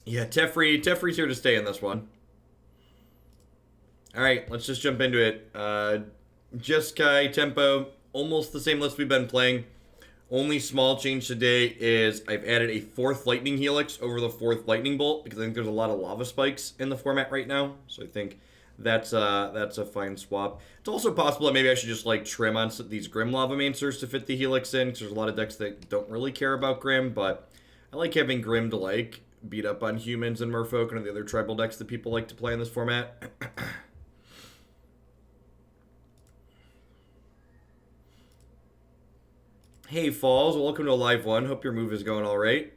Yeah, Teferi's here to stay in this one. Alright, let's just jump into it. Jeskai, Tempo, almost the same list we've been playing. Only small change today is I've added a 4th Lightning Helix over the 4th Lightning Bolt because I think there's a lot of lava spikes in the format right now. So I think that's a fine swap. It's also possible that maybe I should just like trim on these Grim Lavamancers to fit the Helix in because there's a lot of decks that don't really care about Grim, but I like having Grim to like beat up on humans and Merfolk and the other tribal decks that people like to play in this format. Hey Falls, welcome to a live one. Hope your move is going all right.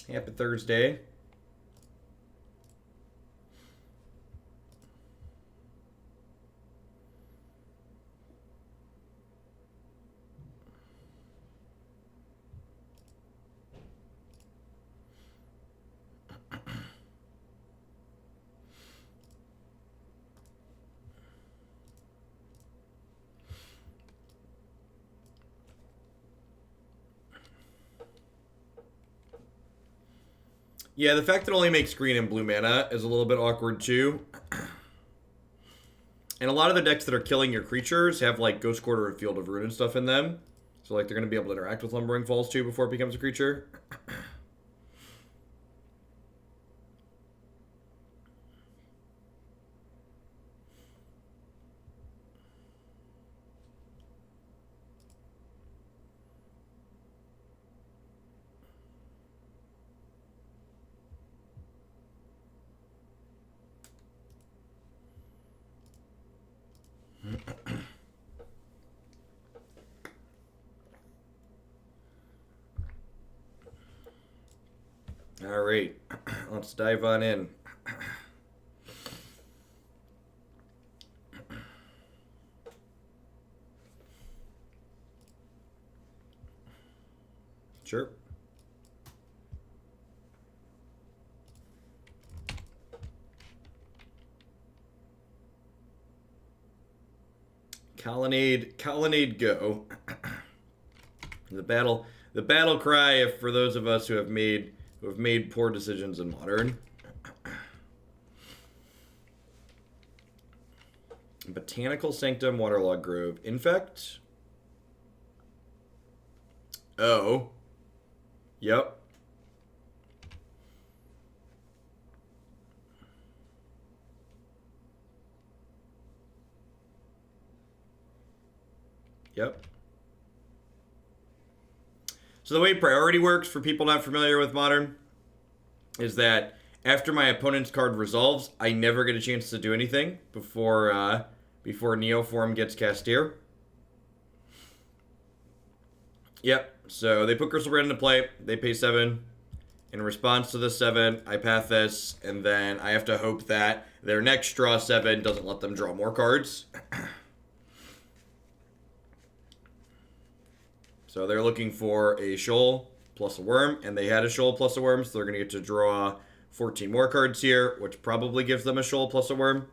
Happy Thursday. Yeah, the fact that it only makes green and blue mana is a little bit awkward too. And a lot of the decks that are killing your creatures have like Ghost Quarter and Field of Ruin and stuff in them. So like they're going to be able to interact with Lumbering Falls too before it becomes a creature. All right, let's dive on in. Sure. Colonnade go. The battle cry for those of us who have made poor decisions in Modern. Botanical Sanctum, Waterlogged Grove, Infect. Oh. Yep. Yep. So the way priority works for people not familiar with Modern is that after my opponent's card resolves, I never get a chance to do anything before Neoform gets cast here. Yep. So they put Crystal Brand into play. They pay 7. In response to the 7, I path this, and then I have to hope that their next draw 7 doesn't let them draw more cards. So they're looking for a shoal plus a worm, and they had a shoal plus a worm, so they're going to get to draw 14 more cards here, which probably gives them a shoal plus a worm.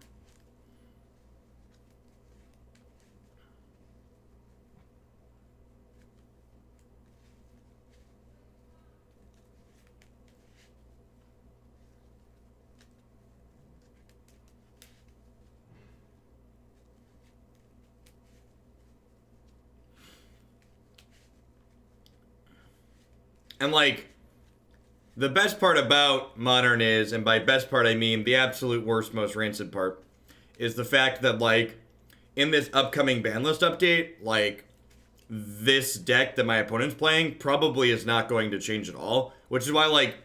And, like, the best part about Modern is, and by best part I mean the absolute worst, most rancid part, is the fact that, like, in this upcoming ban list update, like, this deck that my opponent's playing probably is not going to change at all. Which is why, like,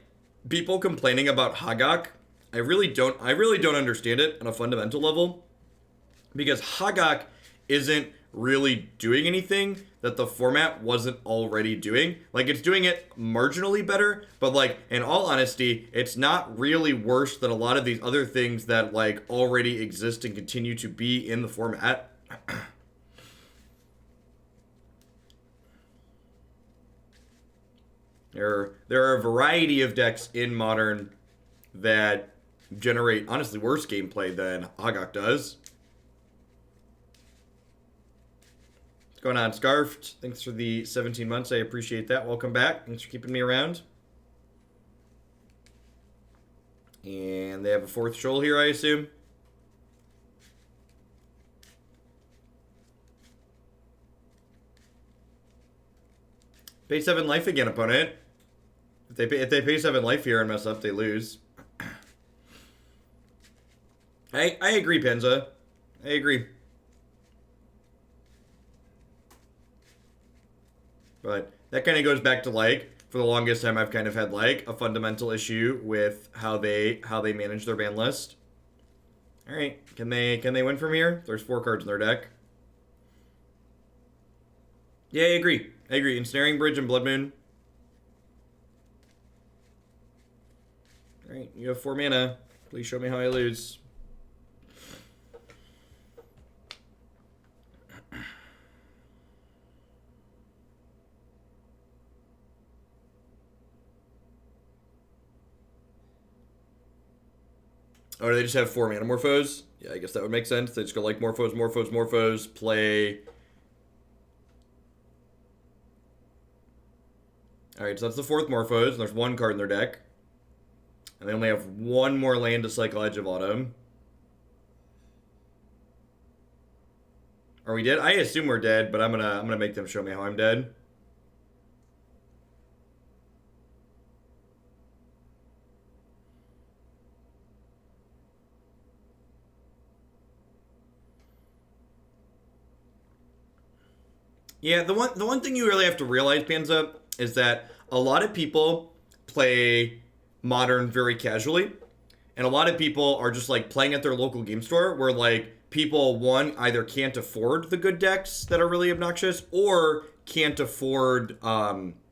people complaining about Hagak, I really don't understand it on a fundamental level. Because Hagak isn't really doing anything that the format wasn't already doing. Like, it's doing it marginally better, but, like, in all honesty, it's not really worse than a lot of these other things that, like, already exist and continue to be in the format. There are a variety of decks in Modern that generate, honestly, worse gameplay than Hagak does. What's going on, Scarfed? Thanks for the 17 months. I appreciate that. Welcome back. Thanks for keeping me around. And they have a 4th Shoal here, I assume. Pay 7 life again, opponent. If they pay 7 life here and mess up, they lose. I agree, Penza. I agree. But that kind of goes back to, like, for the longest time I've kind of had, like, a fundamental issue with how they manage their ban list. Alright, can they win from here? There's 4 cards in their deck. Yeah, I agree. Ensnaring Bridge and Blood Moon. Alright, you have 4 mana. Please show me how I lose. Oh, do they just have 4 mana Morphos? Yeah, I guess that would make sense. They just go like Morphos, play. Alright, so that's the 4th Morphos, and there's 1 card in their deck. And they only have 1 more land to cycle Edge of Autumn. Are we dead? I assume we're dead, but I'm gonna make them show me how I'm dead. Yeah, the one thing you really have to realize, Panza, is that a lot of people play Modern very casually, and a lot of people are just like playing at their local game store, where like people, one, either can't afford the good decks that are really obnoxious, or can't afford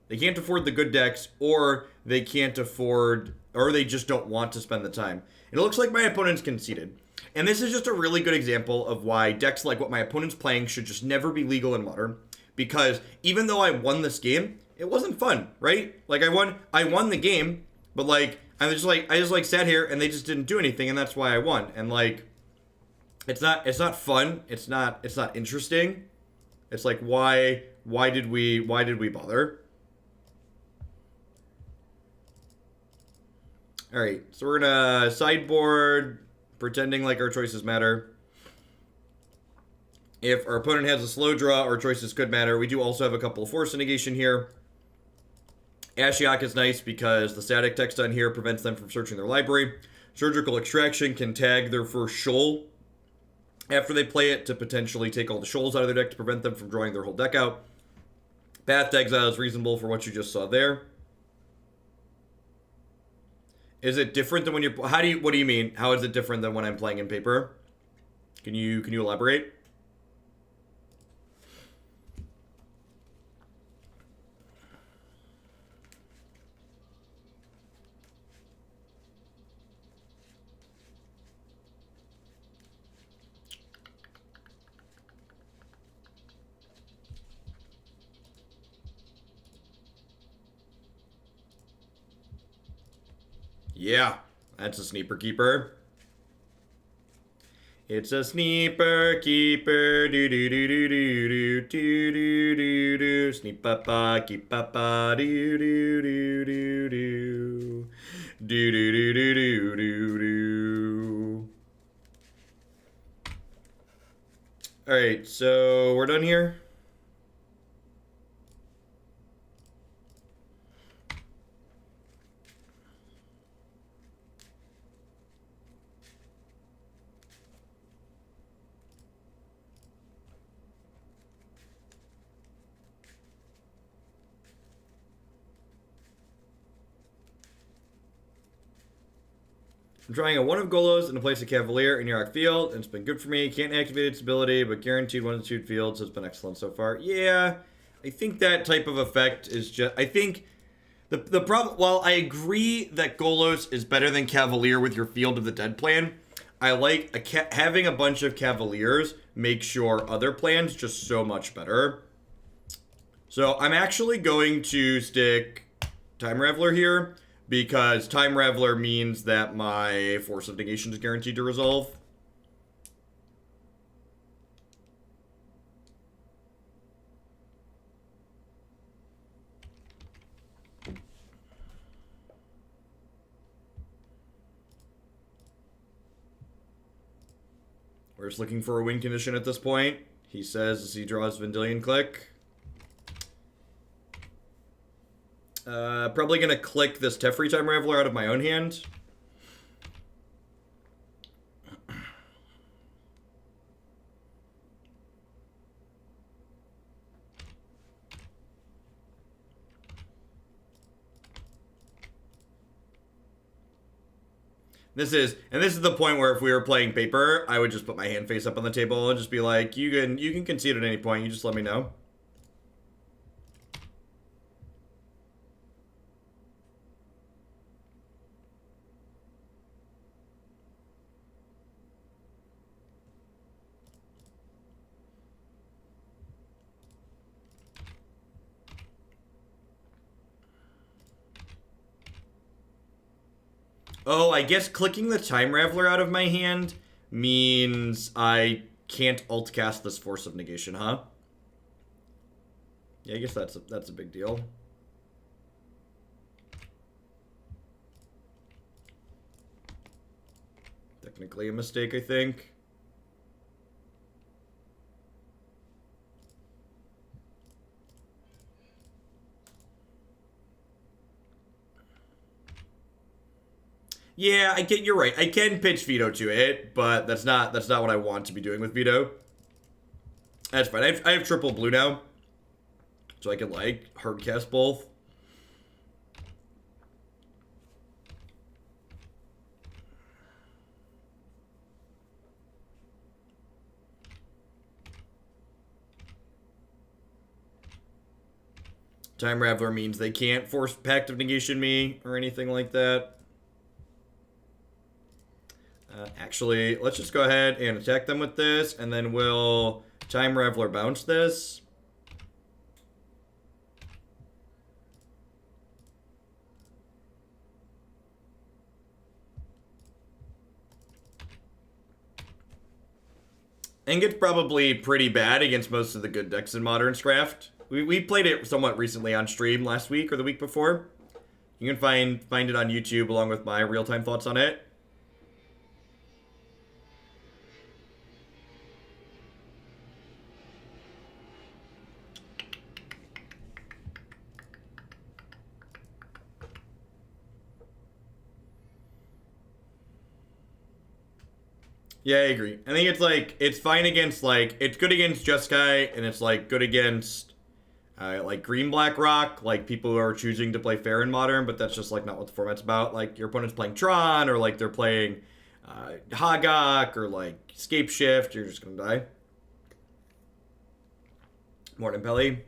they can't afford the good decks, or they can't afford, or they just don't want to spend the time. It looks like my opponent's conceded. And this is just a really good example of why decks like what my opponent's playing should just never be legal in Modern. Because even though I won this game, it wasn't fun, right? Like I won the game, but like I just sat here and they just didn't do anything, and that's why I won. And like it's not fun, it's not interesting. It's like why did we bother? All right, so we're gonna sideboard, pretending like our choices matter. If our opponent has a slow draw, our choices could matter. We do also have a couple of Force of Negation here. Ashiok is nice because the static text on here prevents them from searching their library. Surgical Extraction can tag their first shoal after they play it to potentially take all the shoals out of their deck to prevent them from drawing their whole deck out. Path to Exile is reasonable for what you just saw there. Is it different than when you're... what do you mean? How is it different than when I'm playing in paper? Can you elaborate? Yeah, that's a Sneaper Keeper. It's a Sneaper Keeper, do do do do do do do do do do, sneep papa keep papa do do do do do do do do do do do. All right, so we're done here. I'm drawing a 1 of Golos in the place of Cavalier in Yarok Field, and it's been good for me. Can't activate its ability, but guaranteed 1 of 2 fields has been excellent so far. Yeah, I think that type of effect is just... I think the problem... While I agree that Golos is better than Cavalier with your Field of the Dead plan, I like having a bunch of Cavaliers makes your other plans just so much better. So I'm actually going to stick Time Raveler here, because Time Raveler means that my Force of Negation is guaranteed to resolve. We're just looking for a win condition at this point. He says as he draws Vendilion Clique. Probably going to click this Teferi Time Raveler out of my own hand. This is the point where if we were playing paper, I would just put my hand face up on the table and just be like, you can concede at any point, you just let me know. Oh, I guess clicking the Time Raveler out of my hand means I can't alt cast this Force of Negation, huh? Yeah, I guess that's a big deal. Technically a mistake, I think. Yeah, you're right. I can pitch Veto to it, but that's not what I want to be doing with Veto. That's fine. I have triple blue now, so I can like hard cast both. Time Raveler means they can't force Pact of Negation me or anything like that. Actually, let's just go ahead and attack them with this, and then we'll Time Raveler bounce this. I think it's probably pretty bad against most of the good decks in Modern Craft. We played it somewhat recently on stream last week or the week before. You can find it on YouTube along with my real-time thoughts on it. Yeah, I agree. I think it's like, it's fine against like, it's good against Jeskai, and it's like good against like Green Black Rock, like people who are choosing to play fair in Modern, but that's just like not what the format's about. Like your opponent's playing Tron, or like they're playing Hagak, or like Scape Shift, you're just gonna die. Morning, Pelly.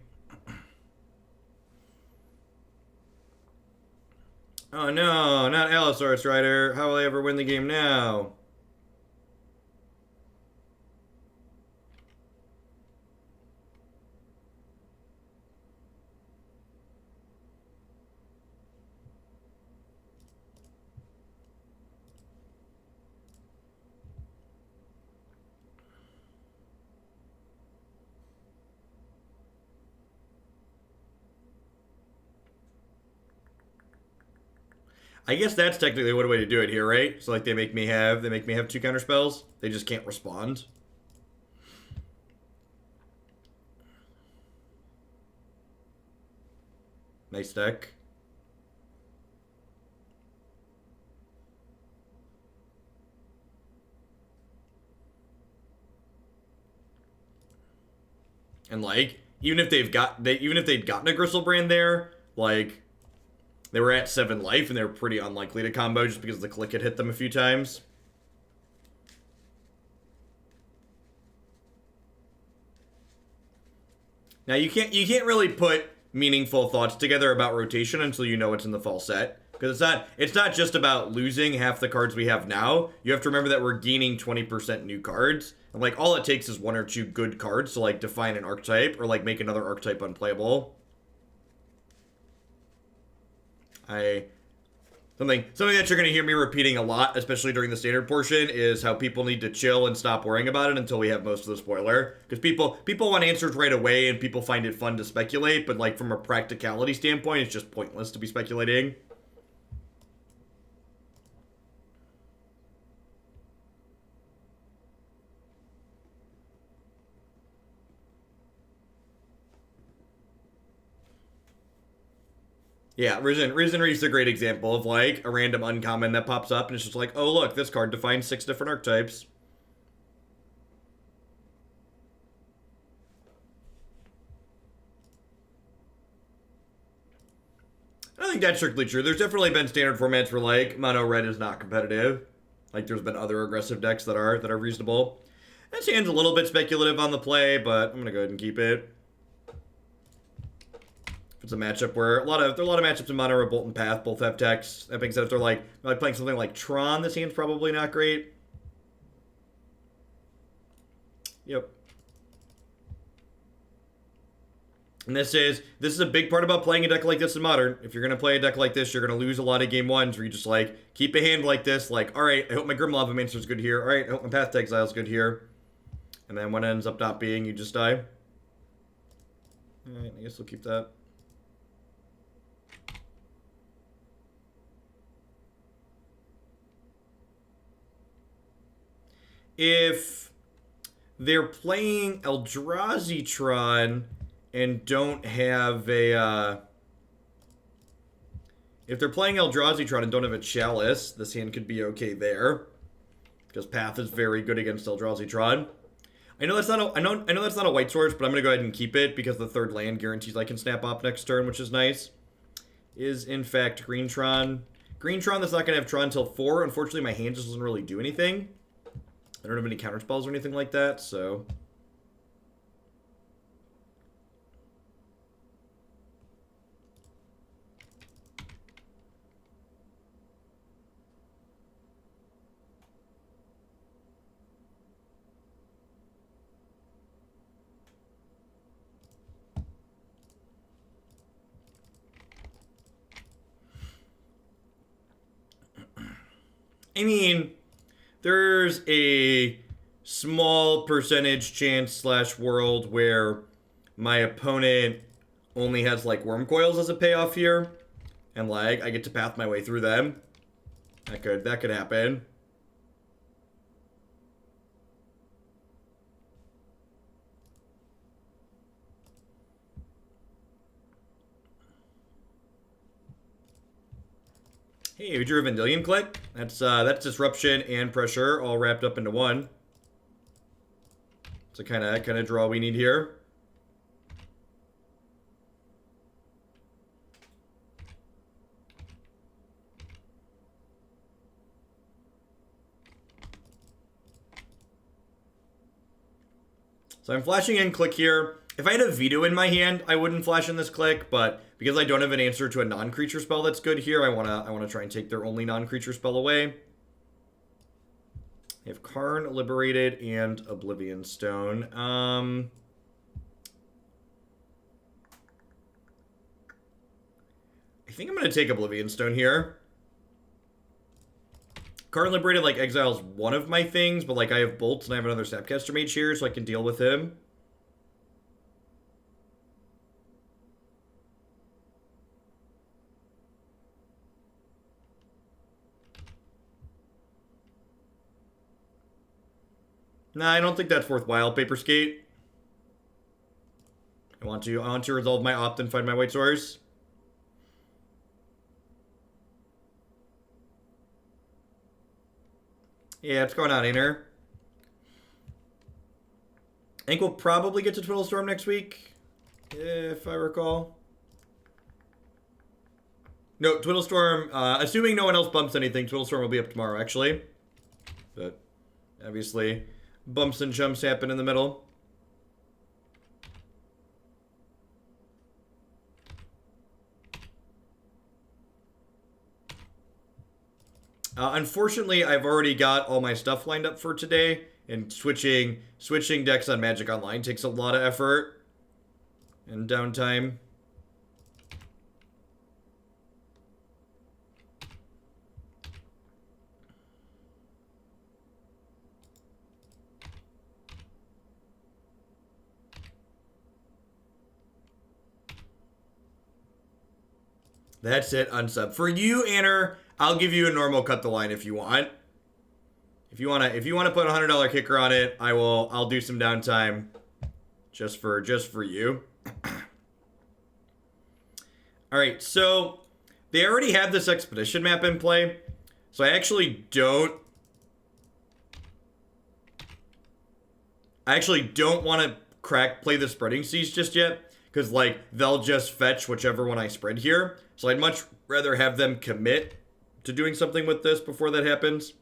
Oh no, not Allosaurus Rider. How will I ever win the game now? I guess that's technically one way to do it here, right? So like they make me have 2 counter spells. They just can't respond. Nice deck. And like, even if they'd gotten a Gristlebrand there, like they were at 7 life and they were pretty unlikely to combo just because the click had hit them a few times. Now you can't really put meaningful thoughts together about rotation until you know what's in the fall set. Because it's not just about losing half the cards we have now. You have to remember that we're gaining 20% new cards. And like all it takes is 1 or 2 good cards to like define an archetype or like make another archetype unplayable. Something that you're going to hear me repeating a lot, especially during the standard portion, is how people need to chill and stop worrying about it until we have most of the spoiler. Because people want answers right away, and people find it fun to speculate, but like from a practicality standpoint, it's just pointless to be speculating. Yeah, Risen Reef's a great example of like a random uncommon that pops up and it's just like, oh look, this card defines 6 different archetypes. I don't think that's strictly true. There's definitely been standard formats where like mono red is not competitive. Like there's been other aggressive decks that are reasonable. This hand's a little bit speculative on the play, but I'm gonna go ahead and keep it. If it's a matchup where there are a lot of matchups in mono where Bolt and Path both have decks. That being said, if they're like playing something like Tron, this hand's probably not great. Yep. And this is a big part about playing a deck like this in Modern. If you're going to play a deck like this, you're going to lose a lot of game ones where you just, like, keep a hand like this. Like, all right, I hope my Grim Lavamancer is good here. All right, I hope my Path to Exile is good here. And then when it ends up not being, you just die. All right, I guess we'll keep that. If they're playing Eldrazi Tron and don't have a, if they're playing Eldrazi Tron and don't have a Chalice, this hand could be okay there. Because Path is very good against Eldrazi Tron. I know that's not a, I know that's not a white source, but I'm gonna go ahead and keep it because the third land guarantees I can snap up next turn, which is nice. Is in fact Green Tron. Green Tron that's not gonna have Tron until 4. Unfortunately, my hand just doesn't really do anything. I don't have any counter spells or anything like that, so. I mean, there's a small percentage chance slash world where my opponent only has like worm coils as a payoff here, and like I get to path my way through them. That could happen. Hey, we drew a Vendilion Clique. That's disruption and pressure all wrapped up into one. It's a kind of draw we need here. So I'm flashing in Clique here. If I had a Veto in my hand, I wouldn't flash in this Clique, but because I don't have an answer to a non-creature spell that's good here, I wanna try and take their only non-creature spell away. They have Karn, Liberated, and Oblivion Stone. I think I'm gonna take Oblivion Stone here. Karn Liberated, like, exiles one of my things, but, like, I have bolts and I have another Snapcaster Mage here, so I can deal with him. Nah, I don't think that's worthwhile, Paper Skate. I want to resolve my opt and find my white source. Yeah, what's going on, Ainer? I think we'll probably get to Twiddle Storm next week, if I recall. No, Twiddle Storm, assuming no one else bumps anything, Twiddle Storm will be up tomorrow, actually. But, obviously, bumps and jumps happen in the middle. Unfortunately, I've already got all my stuff lined up for today, and switching decks on Magic Online takes a lot of effort and downtime. That's it, unsub. For you, Anner, I'll give you a normal cut the line if you want. If you wanna put a $100 kicker on it, I'll do some downtime just for you. All right, so They already have this expedition map in play, so I actually don't want to play the spreading seas just yet, because like they'll just fetch whichever one I spread here. So I'd much rather have them commit to doing something with this before that happens.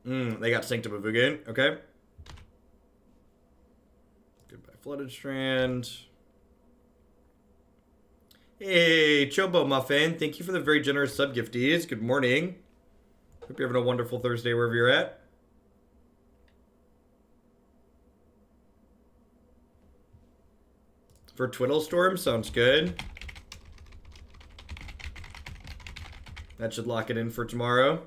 They got Sanctum of Ugin. Okay. Goodbye, Flooded Strand. Hey, Chobo Muffin. Thank you for the very generous sub gifties. Good morning. Hope you're having a wonderful Thursday wherever you're at. For Twiddlestorm, sounds good. That should lock it in for tomorrow.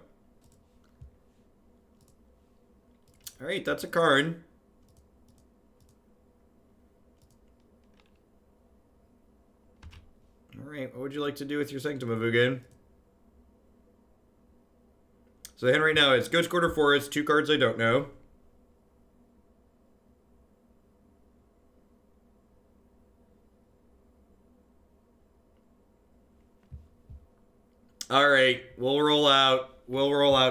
Alright, that's a card. Alright, what would you like to do with your Sanctum of Ugin? So the hand right now is Ghost Quarter Forest, 2 cards I don't know. Alright, we'll roll out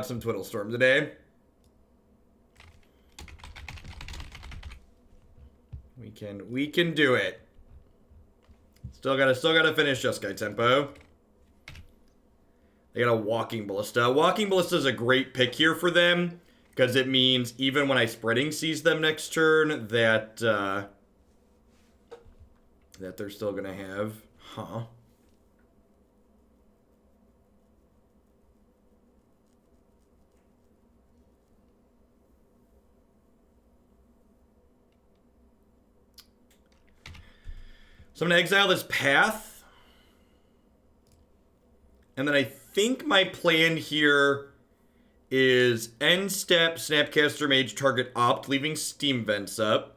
some Twiddlestorm today. We can do it. Still gotta finish Jeskai tempo. They got a Walking Ballista. Walking Ballista is a great pick here for them, because it means even when I spreading sees them next turn, that that they're still gonna have. Huh. So I'm going to exile this Path. And then I think my plan here is end step, Snapcaster Mage, target opt, leaving Steam Vents up.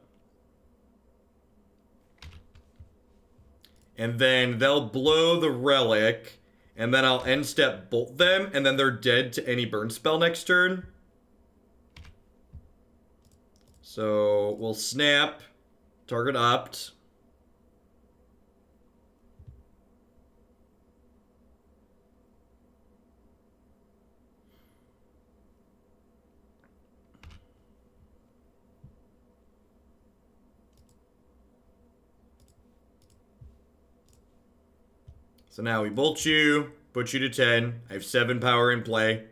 And then they'll blow the Relic. And then I'll end step bolt them. And then they're dead to any burn spell next turn. So we'll snap, target opt. So now we bolt you, put you to 10. I have 7 power in play.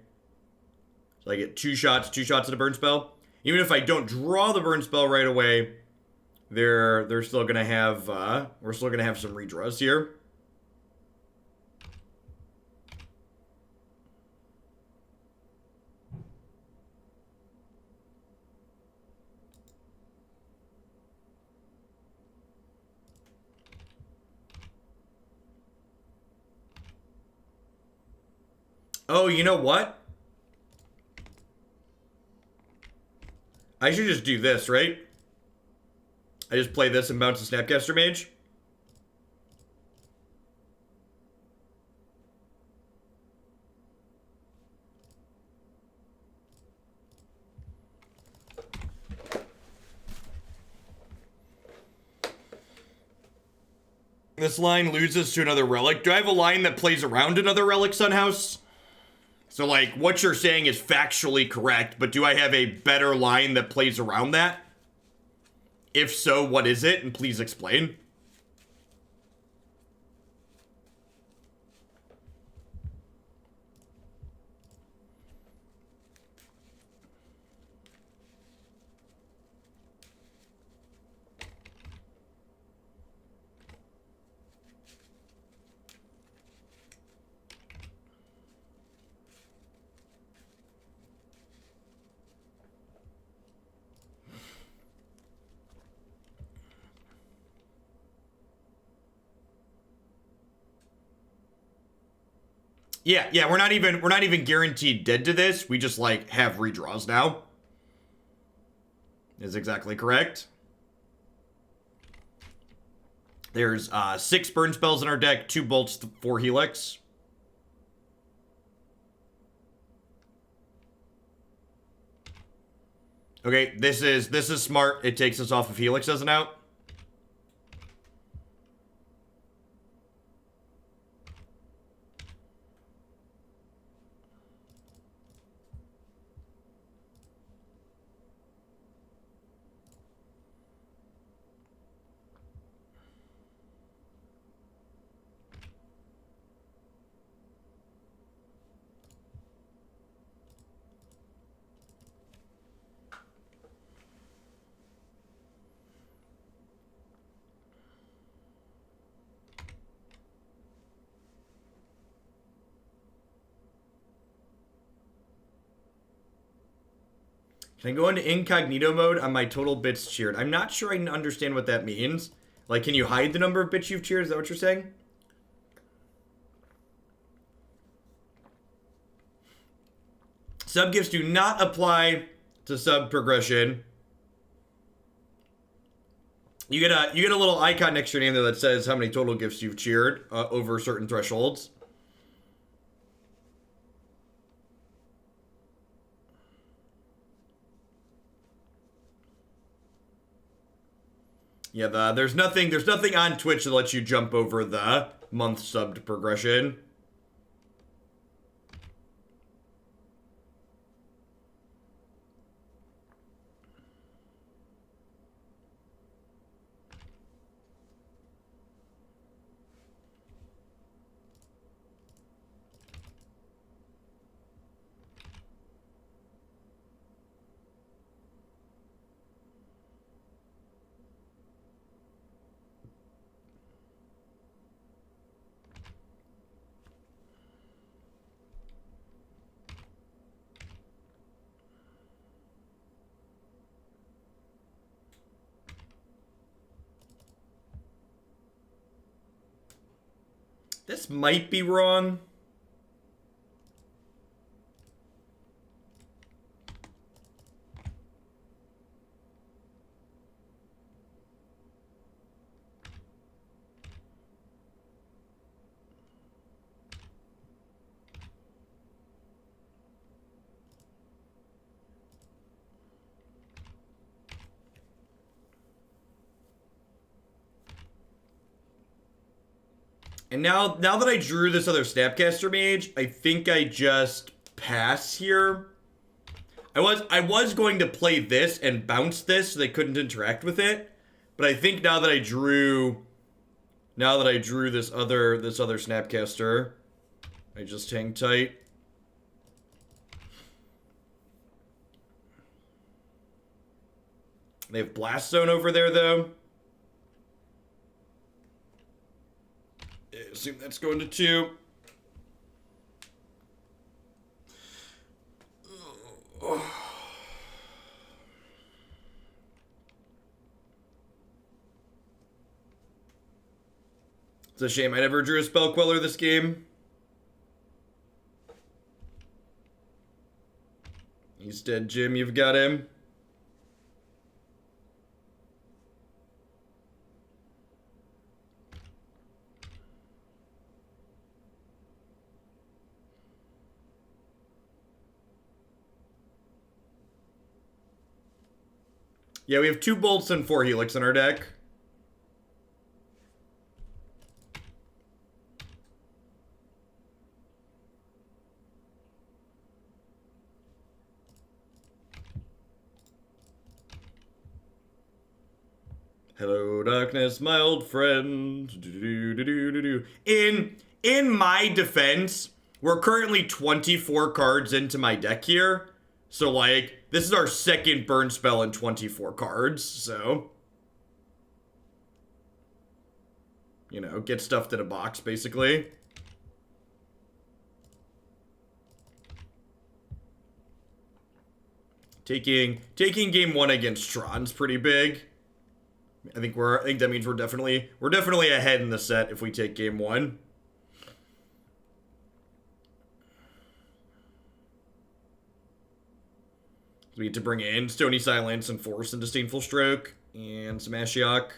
So I get 2 shots at a burn spell. Even if I don't draw the burn spell right away, they're still gonna have we're still gonna have some redraws here. Oh, you know what? I should just do this, right? I just play this and bounce the Snapcaster Mage. This line loses to another relic. Do I have a line that plays around another relic, Sunhouse? So, like, what you're saying is factually correct, but do I have a better line that plays around that? If so, what is it? And please explain. Yeah, we're not even guaranteed dead to this. We just like have redraws now. Is exactly correct. There's 6 burn spells in our deck, 2 bolts, 4 helix. Okay, this is smart. It takes us off of Helix as an out. Can I go into incognito mode on my total bits cheered? I'm not sure I understand what that means. Like, can you hide the number of bits you've cheered? Is that what you're saying? Sub gifts do not apply to sub progression. You get a little icon next to your name there that says how many total gifts you've cheered over certain thresholds. Yeah, there's nothing on Twitch that lets you jump over the month subbed progression. This might be wrong. And now that I drew this other Snapcaster Mage, I think I just pass here. I was going to play this and bounce this so they couldn't interact with it, but I think now that I drew this other Snapcaster, I just hang tight. They have Blast Zone over there though. I assume that's going to 2. It's a shame I never drew a Spell Queller this game. He's dead, Jim. You've got him. Yeah, we have 2 bolts and 4 helix in our deck. Hello, darkness, my old friend. In my defense, we're currently 24 cards into my deck here. So, like, this is our second burn spell in 24 cards, so... You know, get stuffed in a box, basically. Taking game 1 against Tron's pretty big. I think that means we're definitely ahead in the set if we take game 1. We need to bring in Stony Silence and Force and Disdainful Stroke and some Ashiok.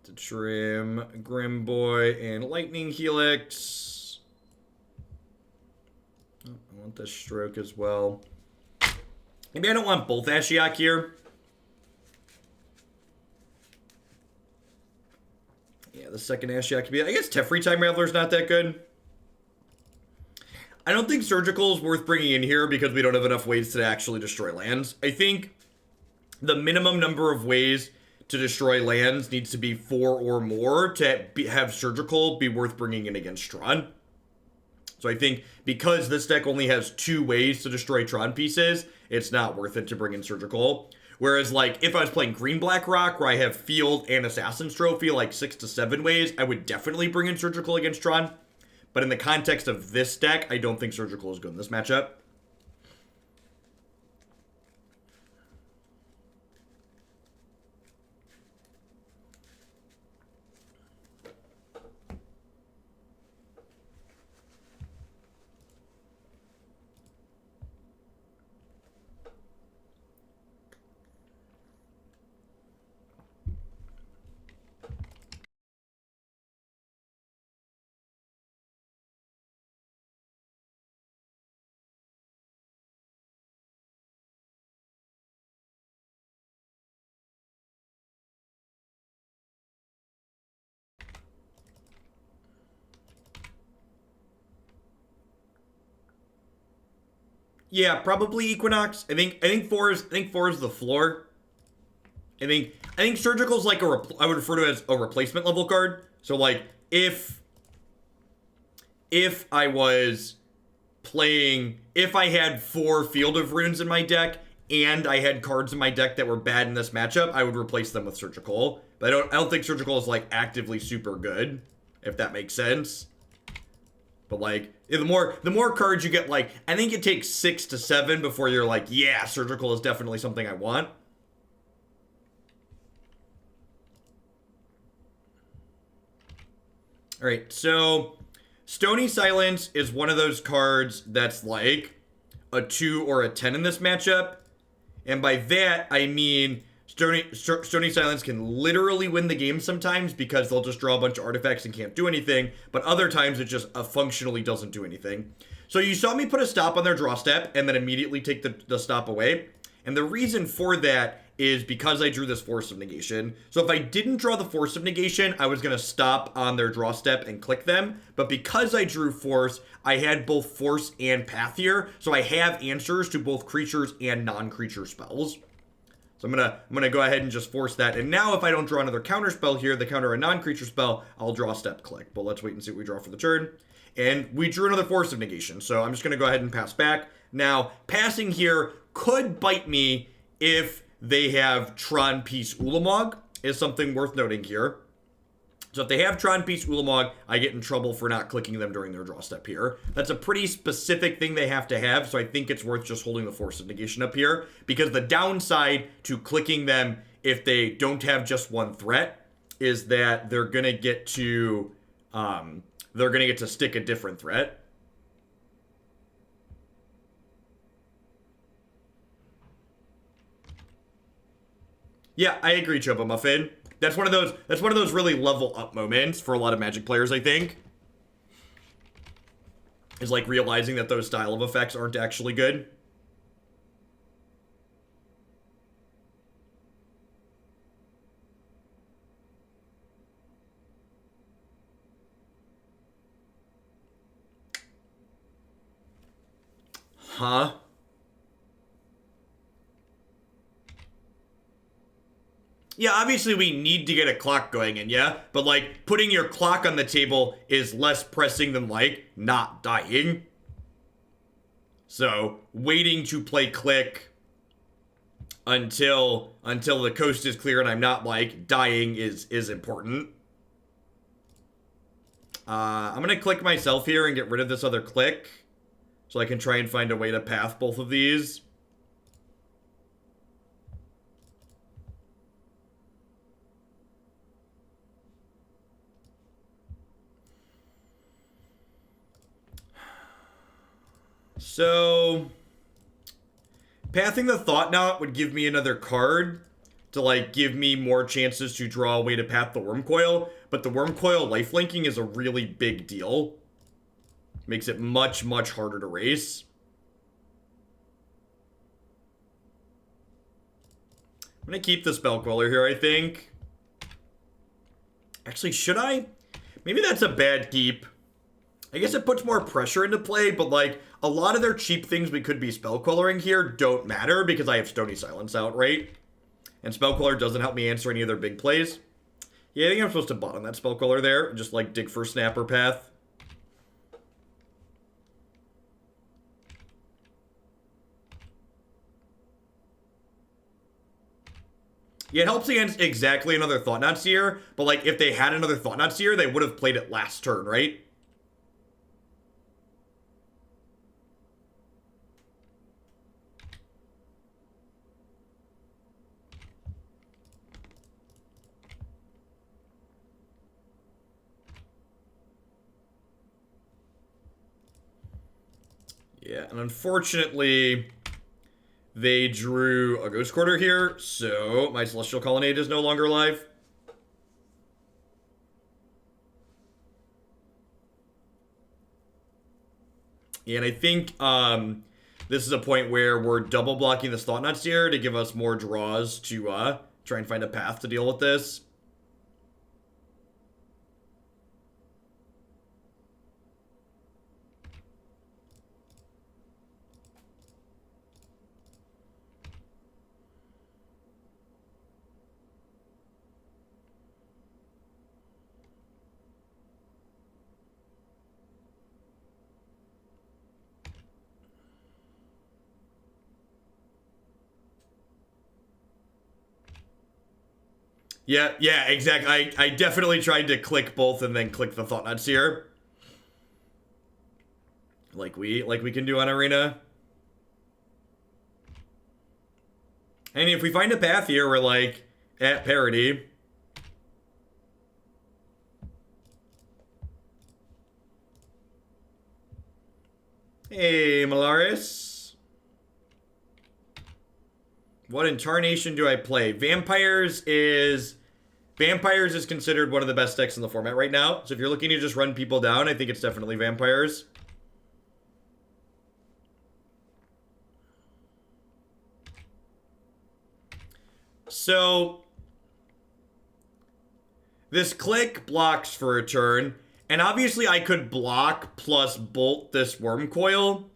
To trim Grim Boy and Lightning Helix. Oh, I want this Stroke as well. Maybe I don't want both Ashiok here. Yeah, the second Ashiok could be... I guess Teferi Time Raveler's not that good. I don't think Surgical is worth bringing in here because we don't have enough ways to actually destroy lands. I think the minimum number of ways to destroy lands needs to be 4 or more to have Surgical be worth bringing in against Tron. So I think because this deck only has 2 ways to destroy Tron pieces, it's not worth it to bring in Surgical. Whereas, like, if I was playing Green-Black Rock, where I have Field and Assassin's Trophy, like 6 to 7 ways, I would definitely bring in Surgical against Tron. But in the context of this deck, I don't think Surgical is good in this matchup. Yeah, probably Equinox. I think four is the floor. I think Surgical's like I would refer to it as a replacement level card. So like if I was playing, if I had 4 Field of Runes in my deck and I had cards in my deck that were bad in this matchup, I would replace them with Surgical. But I don't think Surgical is like actively super good, if that makes sense. But like the more cards you get, like I think it takes 6 to 7 before you're like, yeah, Surgical is definitely something I want. All right, so Stony Silence is one of those cards that's like a 2 or a 10 in this matchup. And by that, I mean Stony Silence can literally win the game sometimes because they'll just draw a bunch of artifacts and can't do anything. But other times it just functionally doesn't do anything. So you saw me put a stop on their draw step and then immediately take the stop away. And the reason for that is because I drew this Force of Negation. So if I didn't draw the Force of Negation, I was going to stop on their draw step and click them. But because I drew Force, I had both Force and Path here. So I have answers to both creatures and non-creature spells. So I'm gonna go ahead and just force that. And now if I don't draw another counter spell here, the counter a non-creature spell, I'll draw step click. But let's wait and see what we draw for the turn. And we drew another Force of Negation. So I'm just gonna go ahead and pass back. Now, passing here could bite me if they have Tron Peace Ulamog, is something worth noting here. So if they have Tron Peace Ulamog, I get in trouble for not clicking them during their draw step here. That's a pretty specific thing they have to have, so I think it's worth just holding the Force of Negation up here, because the downside to clicking them if they don't have just one threat is that they're gonna get to stick a different threat. Yeah, I agree, Chopa Muffin. That's one of those really level up moments for a lot of Magic players, I think. Is like realizing that those style of effects aren't actually good. Huh? Yeah, obviously we need to get a clock going in, yeah? But, like, putting your clock on the table is less pressing than, like, not dying. So, waiting to play click until the coast is clear and I'm not, like, dying is important. I'm gonna click myself here and get rid of this other click, so I can try and find a way to path both of these. So, pathing the Thought Knot would give me another card, to, like, give me more chances to draw a way to path the Wormcoil, but the Wormcoil lifelinking is a really big deal. Makes it much, much harder to race. I'm gonna keep the Spell Queller here, I think. Actually, should I? Maybe that's a bad keep. I guess it puts more pressure into play, but, like, a lot of their cheap things we could be Spell Quellering here don't matter because I have Stony Silence out, right? And Spell Queller doesn't help me answer any of their big plays. Yeah, I think I'm supposed to bottom that Spell Queller there and just, like, dig for Snapper Path. Yeah, it helps against exactly another Thought-Knot Seer, but, like, if they had another Thought-Knot Seer, they would have played it last turn, right? Yeah, and unfortunately, they drew a Ghost Quarter here, so my Celestial Colonnade is no longer alive. And I think this is a point where we're double blocking this Thought-Knot Seer to give us more draws to try and find a path to deal with this. Yeah, exactly. I definitely tried to click both and then click the Thought-Knot Seer. Like we can do on Arena. And if we find a path here, we're, like, at parity. Hey, Malaris. What incarnation do I play? Vampires is considered one of the best decks in the format right now. So if you're looking to just run people down, I think it's definitely Vampires. So this Clique blocks for a turn, and obviously I could block plus bolt this Wormcoil.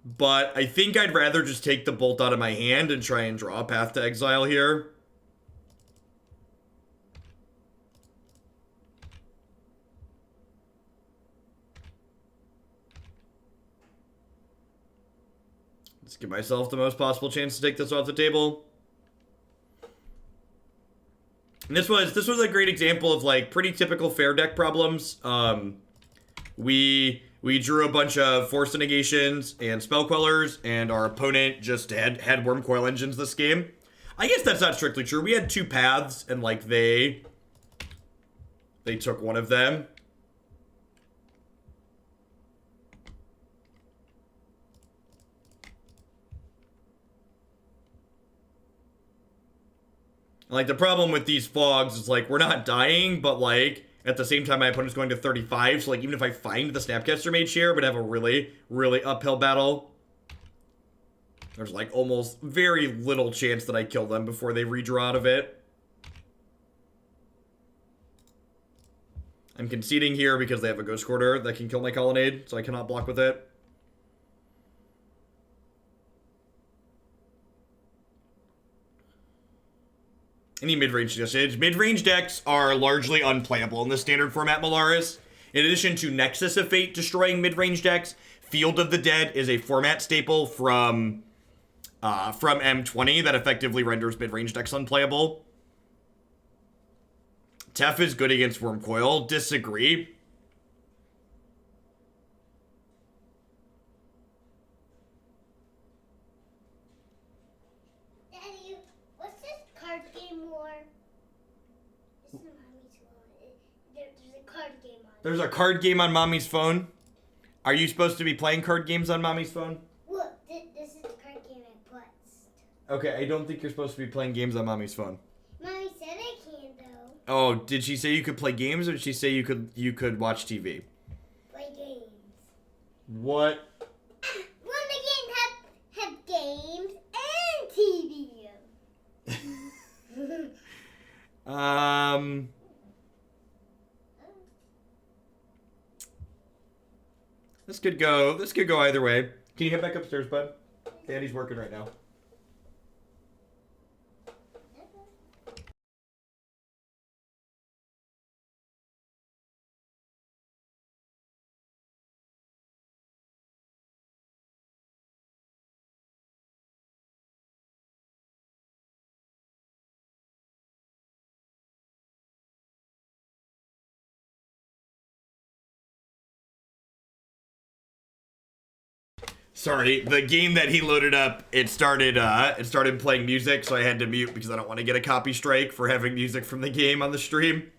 But I think I'd rather just take the bolt out of my hand and try and draw a path to Exile here. Let's give myself the most possible chance to take this off the table. And this was a great example of, like, pretty typical fair deck problems. We drew a bunch of Force of Negations and Spell Quellers, and our opponent just had Wormcoil engines this game. I guess that's not strictly true. We had two paths, and, like, they took one of them. Like, the problem with these fogs is, like, we're not dying, but, like, at the same time, my opponent's going to 35, so, like, even if I find the Snapcaster Mage here, but have a really, really uphill battle, there's, like, almost very little chance that I kill them before they redraw out of it. I'm conceding here because they have a Ghost Quarter that can kill my Colonnade, so I cannot block with it. Any mid-range suggestions? Mid-range decks are largely unplayable in the standard format, Malaris. In addition to Nexus of Fate destroying mid-range decks, Field of the Dead is a format staple from M20 that effectively renders mid-range decks unplayable. Tef is good against Wormcoil. Disagree. Daddy, what's this card game war? This is Mommy's phone. There's a card game on. There's a card game on Mommy's phone? Are you supposed to be playing card games on Mommy's phone? Look, this is the card game I put. Okay, I don't think you're supposed to be playing games on mommy's phone. Mommy said I can though. Oh, did she say you could play games, or did she say you could watch TV? Play games. What? Well, the games have games and TV. This could go either way. Can you head back upstairs, bud? Daddy's working right now. Sorry, the game that he loaded up, it started playing music, so I had to mute because I don't want to get a copy strike for having music from the game on the stream.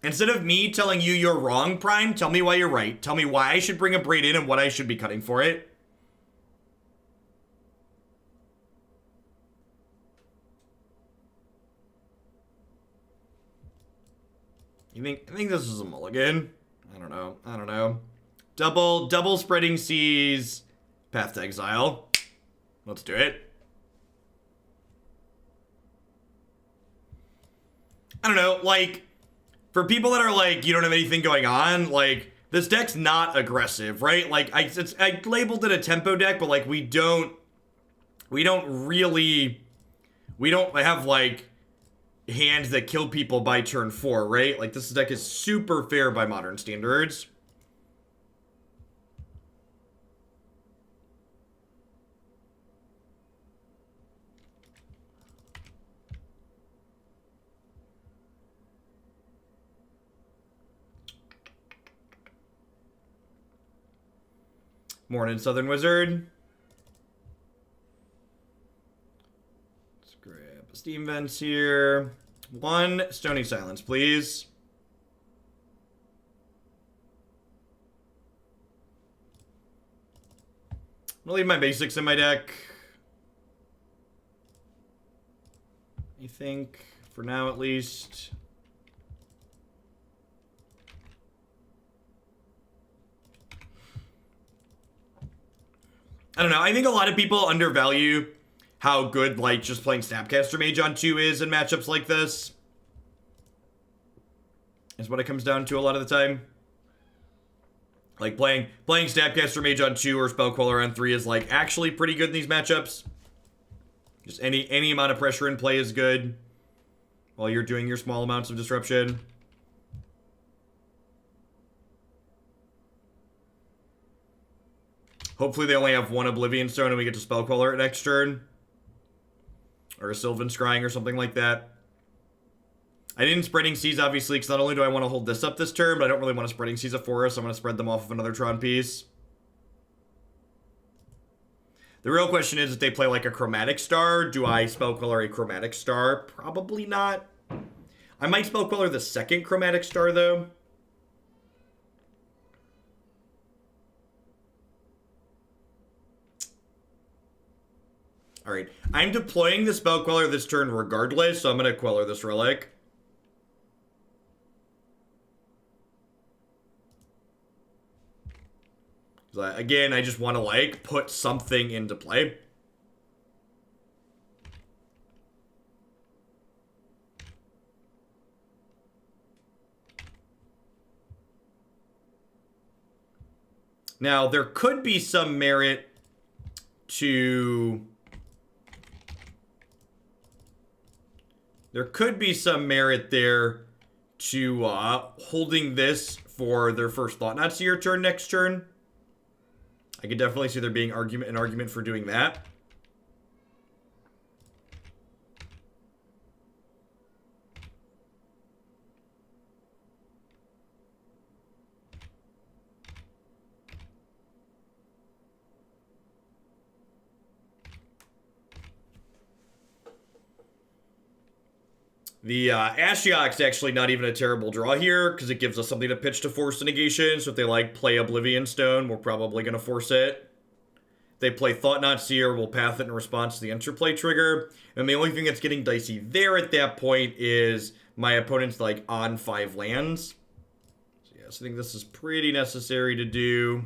Instead of me telling you you're wrong, Prime, tell me why you're right. Tell me why I should bring Abrade in and what I should be cutting for it. I think this is a mulligan? I don't know. Double Spreading Seas, Path to Exile. Let's do it. I don't know, like, for people that are like, you don't have anything going on, like, this deck's not aggressive, right? Like, I labeled it a tempo deck, but like, we don't have like hands that kill people by turn 4, right? Like, this deck is super fair by modern standards. Morning, Southern Wizard. Let's grab a Steam Vents here. 1 Stony Silence, please. I'm gonna leave my basics in my deck. I think, for now at least. I don't know. I think a lot of people undervalue how good, like, just playing Snapcaster Mage on 2 is in matchups like this. Is what it comes down to a lot of the time. Like, playing Snapcaster Mage on 2 or Spell Queller on 3 is, like, actually pretty good in these matchups. Just any amount of pressure in play is good while you're doing your small amounts of disruption. Hopefully they only have 1 Oblivion Stone and we get to Spell Queller at next turn. Or a Sylvan Scrying or something like that. I didn't Spreading Seas, obviously, because not only do I want to hold this up this turn, but I don't really want to Spreading Seas a forest. I'm going to spread them off of another Tron piece. The real question is if they play like a Chromatic Star, do I Spell Queller a Chromatic Star? Probably not. I might Spell Queller the second Chromatic Star, though. Alright, I'm deploying the Spell Queller this turn regardless, so I'm going to Queller this Relic. Again, I just want to, like, put something into play. Now, there could be some merit to... There could be some merit there to holding this for their first Thought-Knot Seer turn next turn. I could definitely see there being an argument for doing that. The Ashiok's actually not even a terrible draw here, because it gives us something to pitch to Force of Negation, so if they, like, play Oblivion Stone, we're probably going to force it. If they play Thought Knot Seer, we'll path it in response to the interplay trigger, and the only thing that's getting dicey there at that point is my opponent's, like, on 5 lands. So yes, I think this is pretty necessary to do.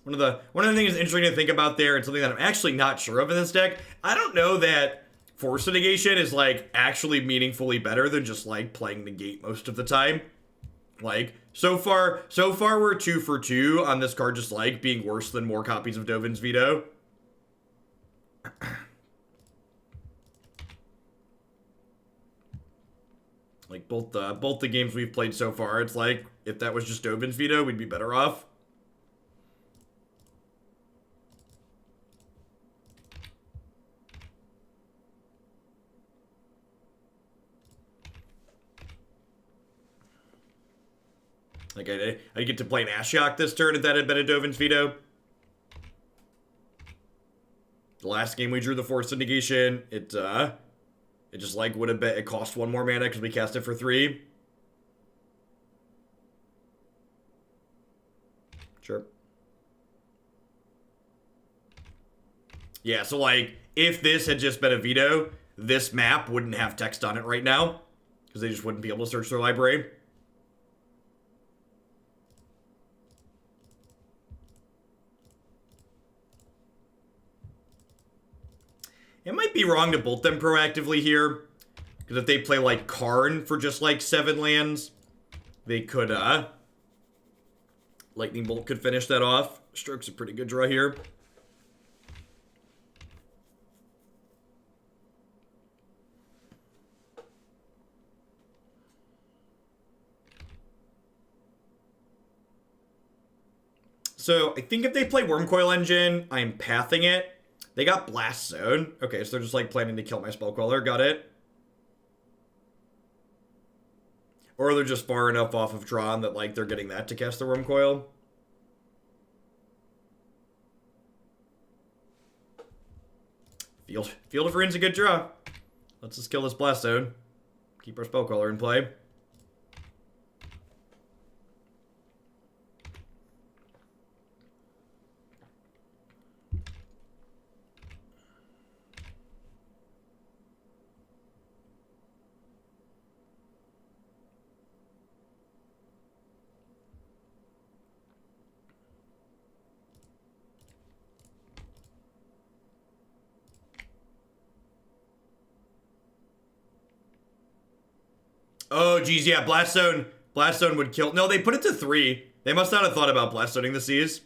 One of the things that's interesting to think about there, and something that I'm actually not sure of in this deck, I don't know that Force of Negation is, like, actually meaningfully better than just, like, playing Negate most of the time. Like, so far we're 2 for 2 on this card just, like, being worse than more copies of Dovin's Veto. Like, both the games we've played so far, it's like, if that was just Dovin's Veto, we'd be better off. Like, I get to play an Ashiok this turn if that had been a Dovin's Veto. The last game we drew the Force of Negation, it just, like, would have been, it cost 1 more mana because we cast it for 3. Sure. Yeah, so, like, if this had just been a Veto, this map wouldn't have text on it right now, because they just wouldn't be able to search their library. It might be wrong to bolt them proactively here, because if they play, like, Karn for just, like, 7 lands, they could, Lightning Bolt could finish that off. Stroke's a pretty good draw here. So, I think if they play Wormcoil Engine, I'm pathing it. They got Blast Zone. Okay, so they're just, like, planning to kill my Spell Queller. Got it. Or they're just far enough off of Tron that, like, they're getting that to cast the Wormcoil. Field of Ruin's a good draw. Let's just kill this Blast Zone. Keep our Spell Queller in play. Oh, geez, yeah, Blast Zone would kill. No, they put it to 3. They must not have thought about Blast Zoning the seas.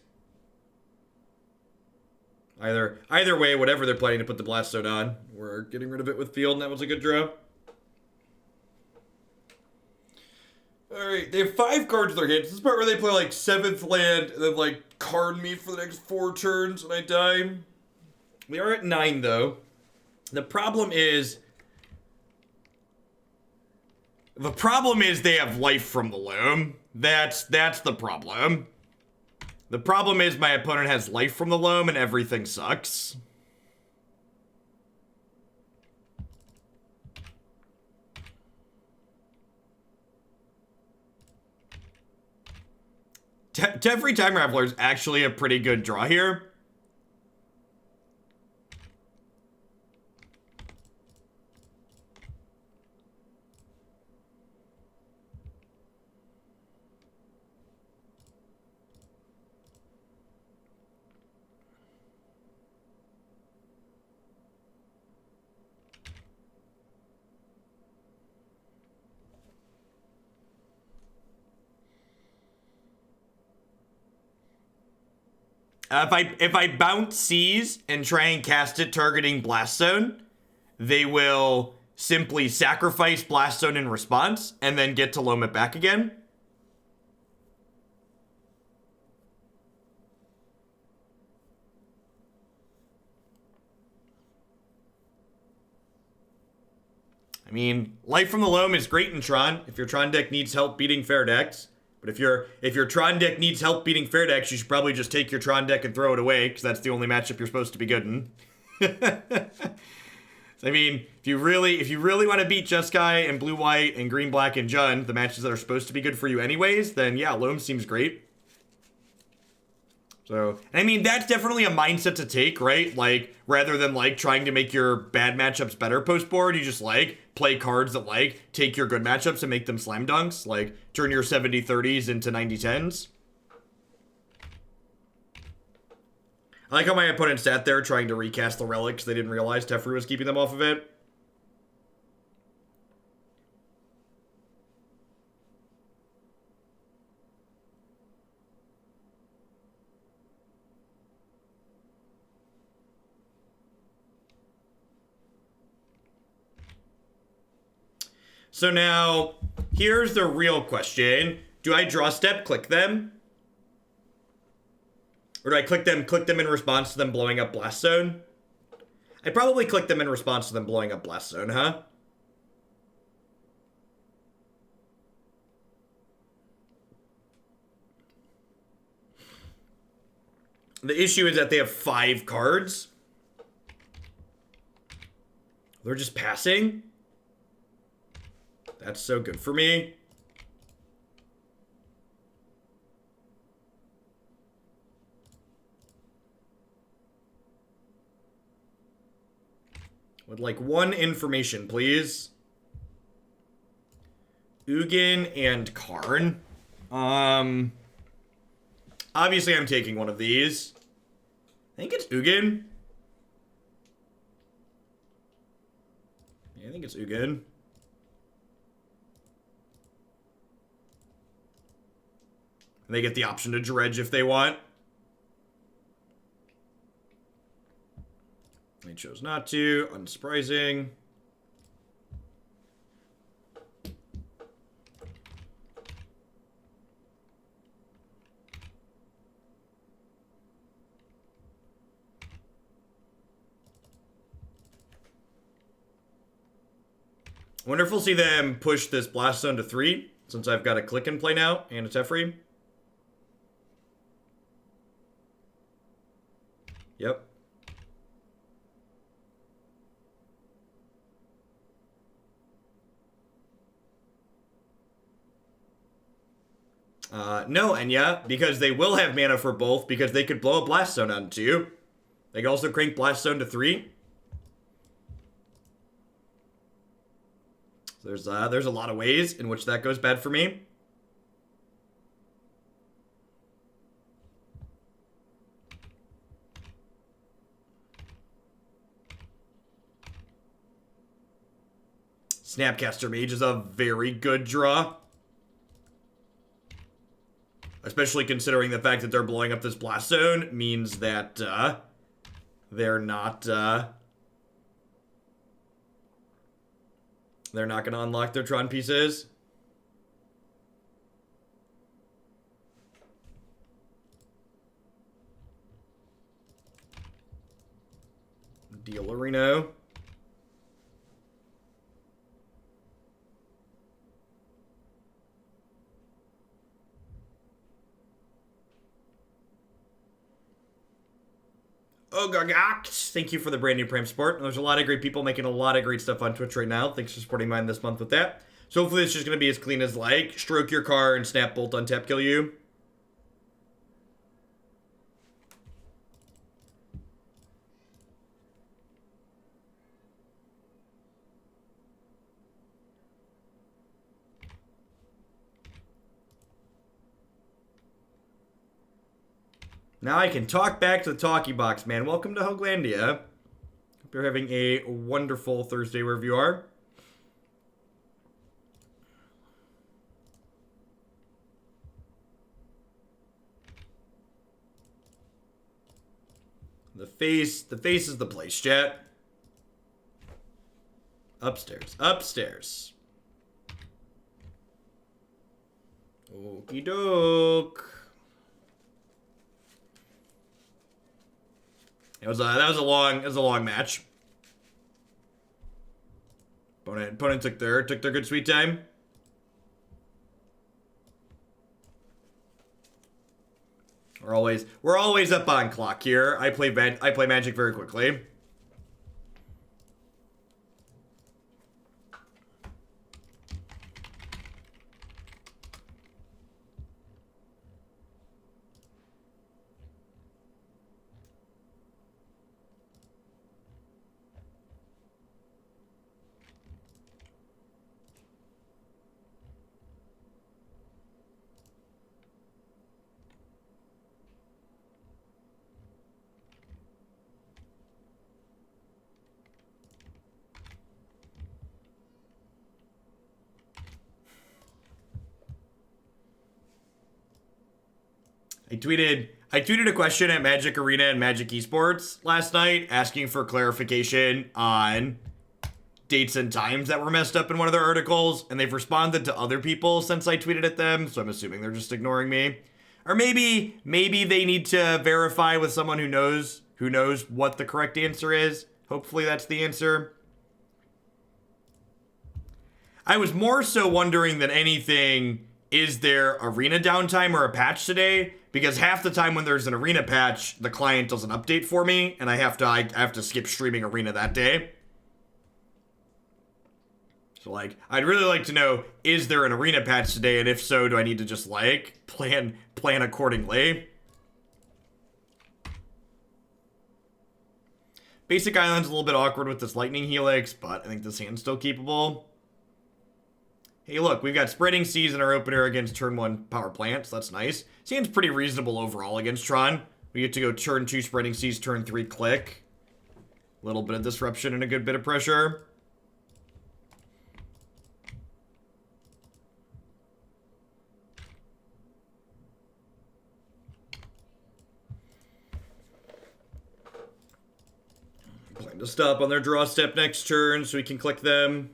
Either way, whatever they're planning to put the Blast Zone on, we're getting rid of it with Field, and that was a good draw. Alright, they have 5 cards in their hands. This is part where they play, like, 7th land, and then, like, card me for the next 4 turns, and I die. We are at 9, though. The problem is they have life from the loam. That's the problem. The problem is my opponent has life from the loam and everything sucks. Teferi Time Raveler is actually a pretty good draw here. If I bounce Seas and try and cast it targeting Blast Zone, they will simply sacrifice Blast Zone in response and then get to loam it back again. I mean, Life from the Loam is great in Tron if your Tron deck needs help beating fair decks. But if your Tron deck needs help beating fair decks, you should probably just take your Tron deck and throw it away, because that's the only matchup you're supposed to be good in. I mean, if you really want to beat Jeskai and Blue White and Green Black and Jund, the matches that are supposed to be good for you anyways, then yeah, Loam seems great. So, I mean, that's definitely a mindset to take, right? Like, rather than, like, trying to make your bad matchups better post-board, you just, like, play cards that, like, take your good matchups and make them slam dunks. Like, turn your 70-30s into 90-10s. I like how my opponent sat there trying to recast the relics. They didn't realize Teferi was keeping them off of it. So now, here's the real question. Do I draw step, click them? Or do I click them in response to them blowing up Blast Zone? I probably click them in response to them blowing up Blast Zone, huh? The issue is that they have 5 cards. They're just passing. That's so good for me. Would like 1 information, please. Ugin and Karn. Obviously I'm taking one of these. I think it's Ugin. Yeah, I think it's Ugin. They get the option to dredge if they want. They chose not to. Unsurprising. Wonder if we'll see them push this Blast Zone to 3, since I've got a Clique in play now, and a Teferi. Yep. No, Enya, because they will have mana for both, because they could blow a Blast Zone onto you. They could also crank Blast Zone to 3. So there's a lot of ways in which that goes bad for me. Snapcaster Mage is a very good draw. Especially considering the fact that they're blowing up this Blast Zone means that they're not going to unlock their Tron pieces. Dealerino. Ogagax, thank you for the brand new Prime support. There's a lot of great people making a lot of great stuff on Twitch right now. Thanks for supporting mine this month with that. So hopefully it's just going to be as clean as like stroke your car and snap bolt on tap kill you. Now I can talk back to the talkie box, man. Welcome to Hoglandia. Hope you're having a wonderful Thursday wherever you are. The face is the place, chat. Upstairs, upstairs. Okie doke. That was a long match. Opponent took their good sweet time. We're always up on clock here. I play Magic very quickly. I tweeted a question at Magic Arena and Magic Esports last night asking for clarification on dates and times that were messed up in one of their articles, and they've responded to other people since I tweeted at them, so I'm assuming they're just ignoring me. Or maybe they need to verify with someone who knows what the correct answer is. Hopefully that's the answer. I was more so wondering than anything, is there arena downtime or a patch today? Because half the time when there's an arena patch, the client doesn't update for me, and I have to skip streaming arena that day. So, like, I'd really like to know, is there an arena patch today? And if so, do I need to just, like, plan accordingly? Basic Island's a little bit awkward with this Lightning Helix, but I think this hand's still keepable. Hey, look, we've got Spreading Seas in our opener against turn 1 Power Plant, so that's nice. This hand's pretty reasonable overall against Tron. We get to go turn 2 Spreading Seas, turn 3 Clique. A little bit of disruption and a good bit of pressure. Plan to stop on their draw step next turn so we can click them.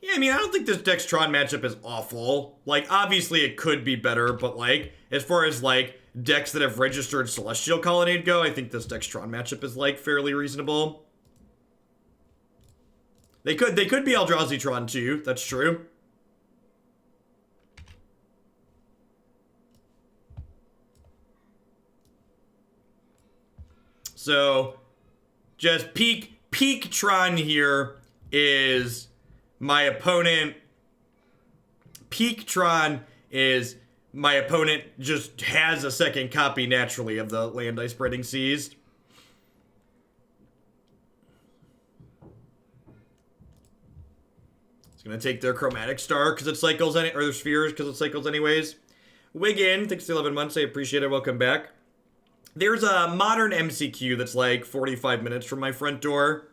Yeah, I mean, I don't think this Dextron matchup is awful. Like, obviously it could be better, but like, as far as like decks that have registered Celestial Colonnade go, I think this Dextron matchup is like fairly reasonable. They could be Eldrazi Tron too, that's true. So, just peak Tron here is my opponent. Peak Tron is my opponent just has a second copy naturally of the land I Spreading Seas. It's gonna take their Chromatic Star because it cycles or their Spheres because it cycles anyways. Wiggin, thanks for 11 months, I appreciate it, welcome back. There's a modern MCQ that's like 45 minutes from my front door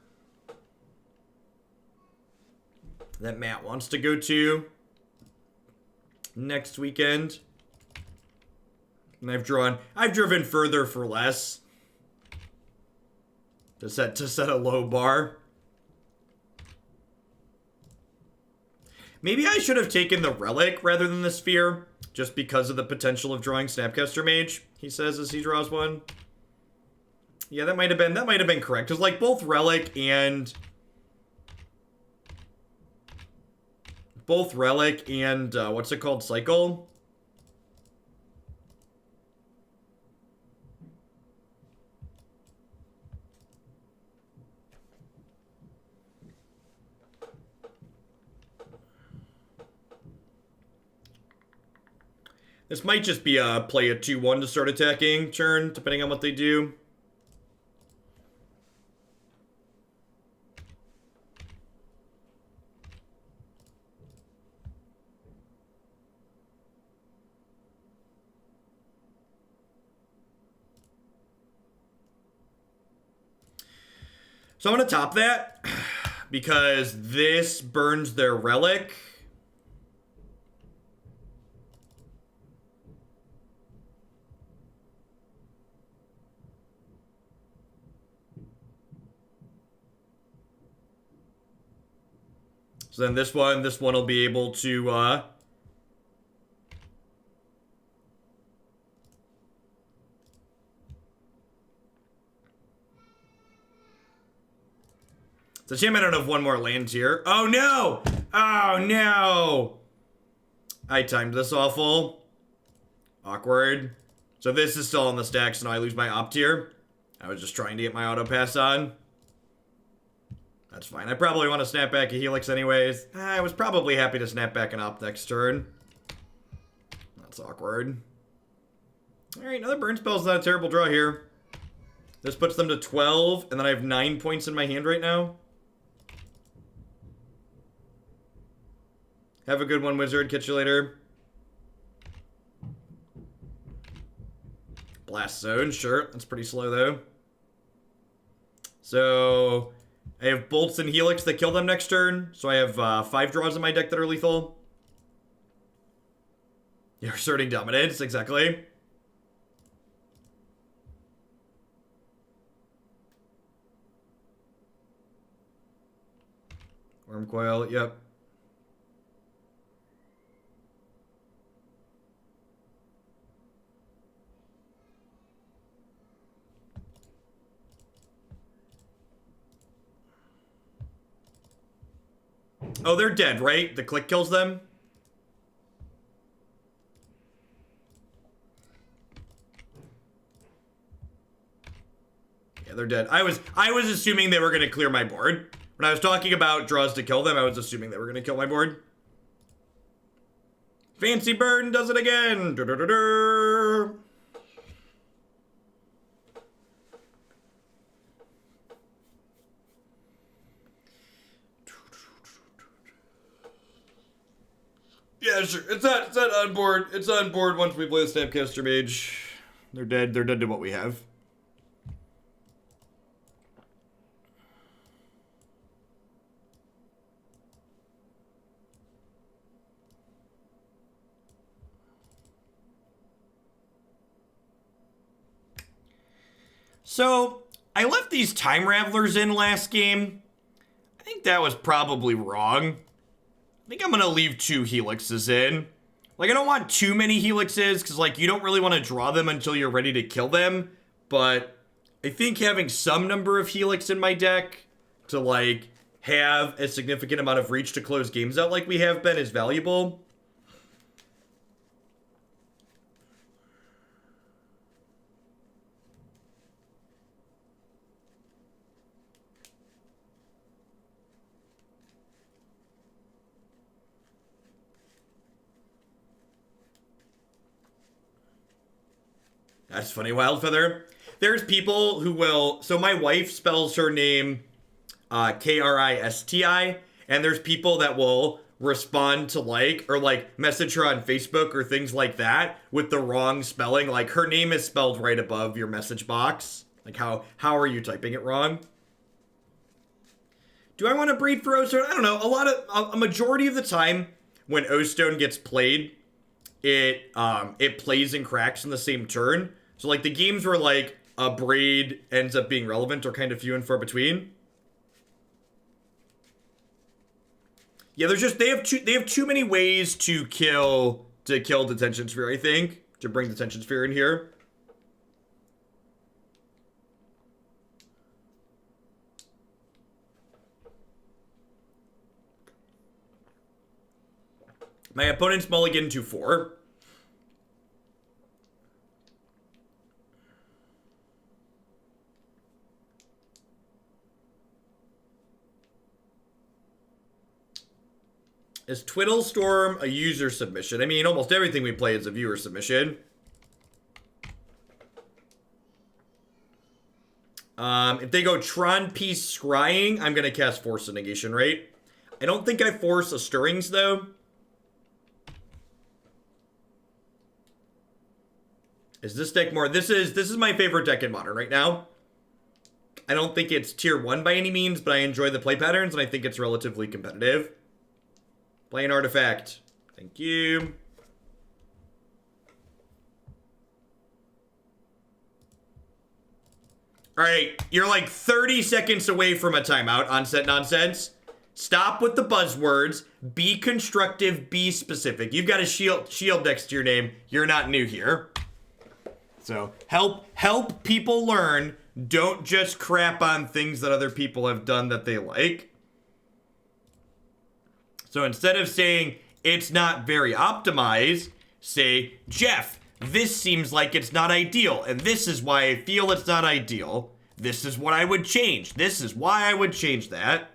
that Matt wants to go to next weekend. And I've driven further for less to set a low bar. Maybe I should have taken the Relic rather than the Sphere, just because of the potential of drawing Snapcaster Mage, he says as he draws one. Yeah, that might have been correct. Because like both Relic and what's it called? Cycle? This might just be a play a 2-1 to start attacking turn, depending on what they do. So I'm going to top that because this burns their Relic. So then this one will be able to it's a shame I don't have one more land here. Oh no! Oh no! I timed this awful. Awkward. So this is still on the stack, so now I lose my opt here. I was just trying to get my auto pass on. That's fine. I probably want to snap back a Helix anyways. I was probably happy to snap back an Op next turn. That's awkward. Alright, another burn spell's not a terrible draw here. This puts them to 12, and then I have 9 points in my hand right now. Have a good one, Wizard. Catch you later. Blast Zone, sure. That's pretty slow, though. So, I have Bolts and Helix that kill them next turn. So I have 5 draws in my deck that are lethal. You're asserting dominance, exactly. Worm Coil, yep. Oh, they're dead, right? The click kills them? Yeah, they're dead. I was assuming they were going to clear my board. When I was talking about draws to kill them, I was assuming they were going to kill my board. Fancy Burn does it again. Yeah, sure. It's not on board. It's on board once we play the Snapcaster Mage. They're dead. They're dead to what we have. So, I left these Time Ravelers in last game. I think that was probably wrong. I think I'm going to leave 2 Helixes in. Like, I don't want too many Helixes, because, like, you don't really want to draw them until you're ready to kill them. But I think having some number of Helix in my deck to, like, have a significant amount of reach to close games out like we have been is valuable. That's funny, Wildfeather. There's people who will... So my wife spells her name Kristi, and there's people that will respond to or message her on Facebook or things like that with the wrong spelling. Like, her name is spelled right above your message box. Like, how are you typing it wrong? Do I want to breed for O-Stone? I don't know. A majority of the time when O-Stone gets played, it plays and cracks in the same turn. So, like, the games where, like, Abrade ends up being relevant are kind of few and far between. Yeah, they have too many ways to kill Detention Sphere, I think, to bring Detention Sphere in here. My opponent's mulligan to 4. Is Twiddlestorm a user submission? I mean, almost everything we play is a viewer submission. If they go Tron Piece Scrying, I'm going to cast Force of Negation, right? I don't think I force a Stirrings, though. Is this deck more... This is my favorite deck in Modern right now. I don't think it's tier 1 by any means, but I enjoy the play patterns, and I think it's relatively competitive. Play an artifact. Thank you. Alright, you're like 30 seconds away from a timeout, Onset Nonsense. Stop with the buzzwords. Be constructive, be specific. You've got a shield next to your name. You're not new here. So, help people learn. Don't just crap on things that other people have done that they like. So instead of saying, it's not very optimized, say, Jeff, this seems like it's not ideal, and this is why I feel it's not ideal. This is what I would change. This is why I would change that.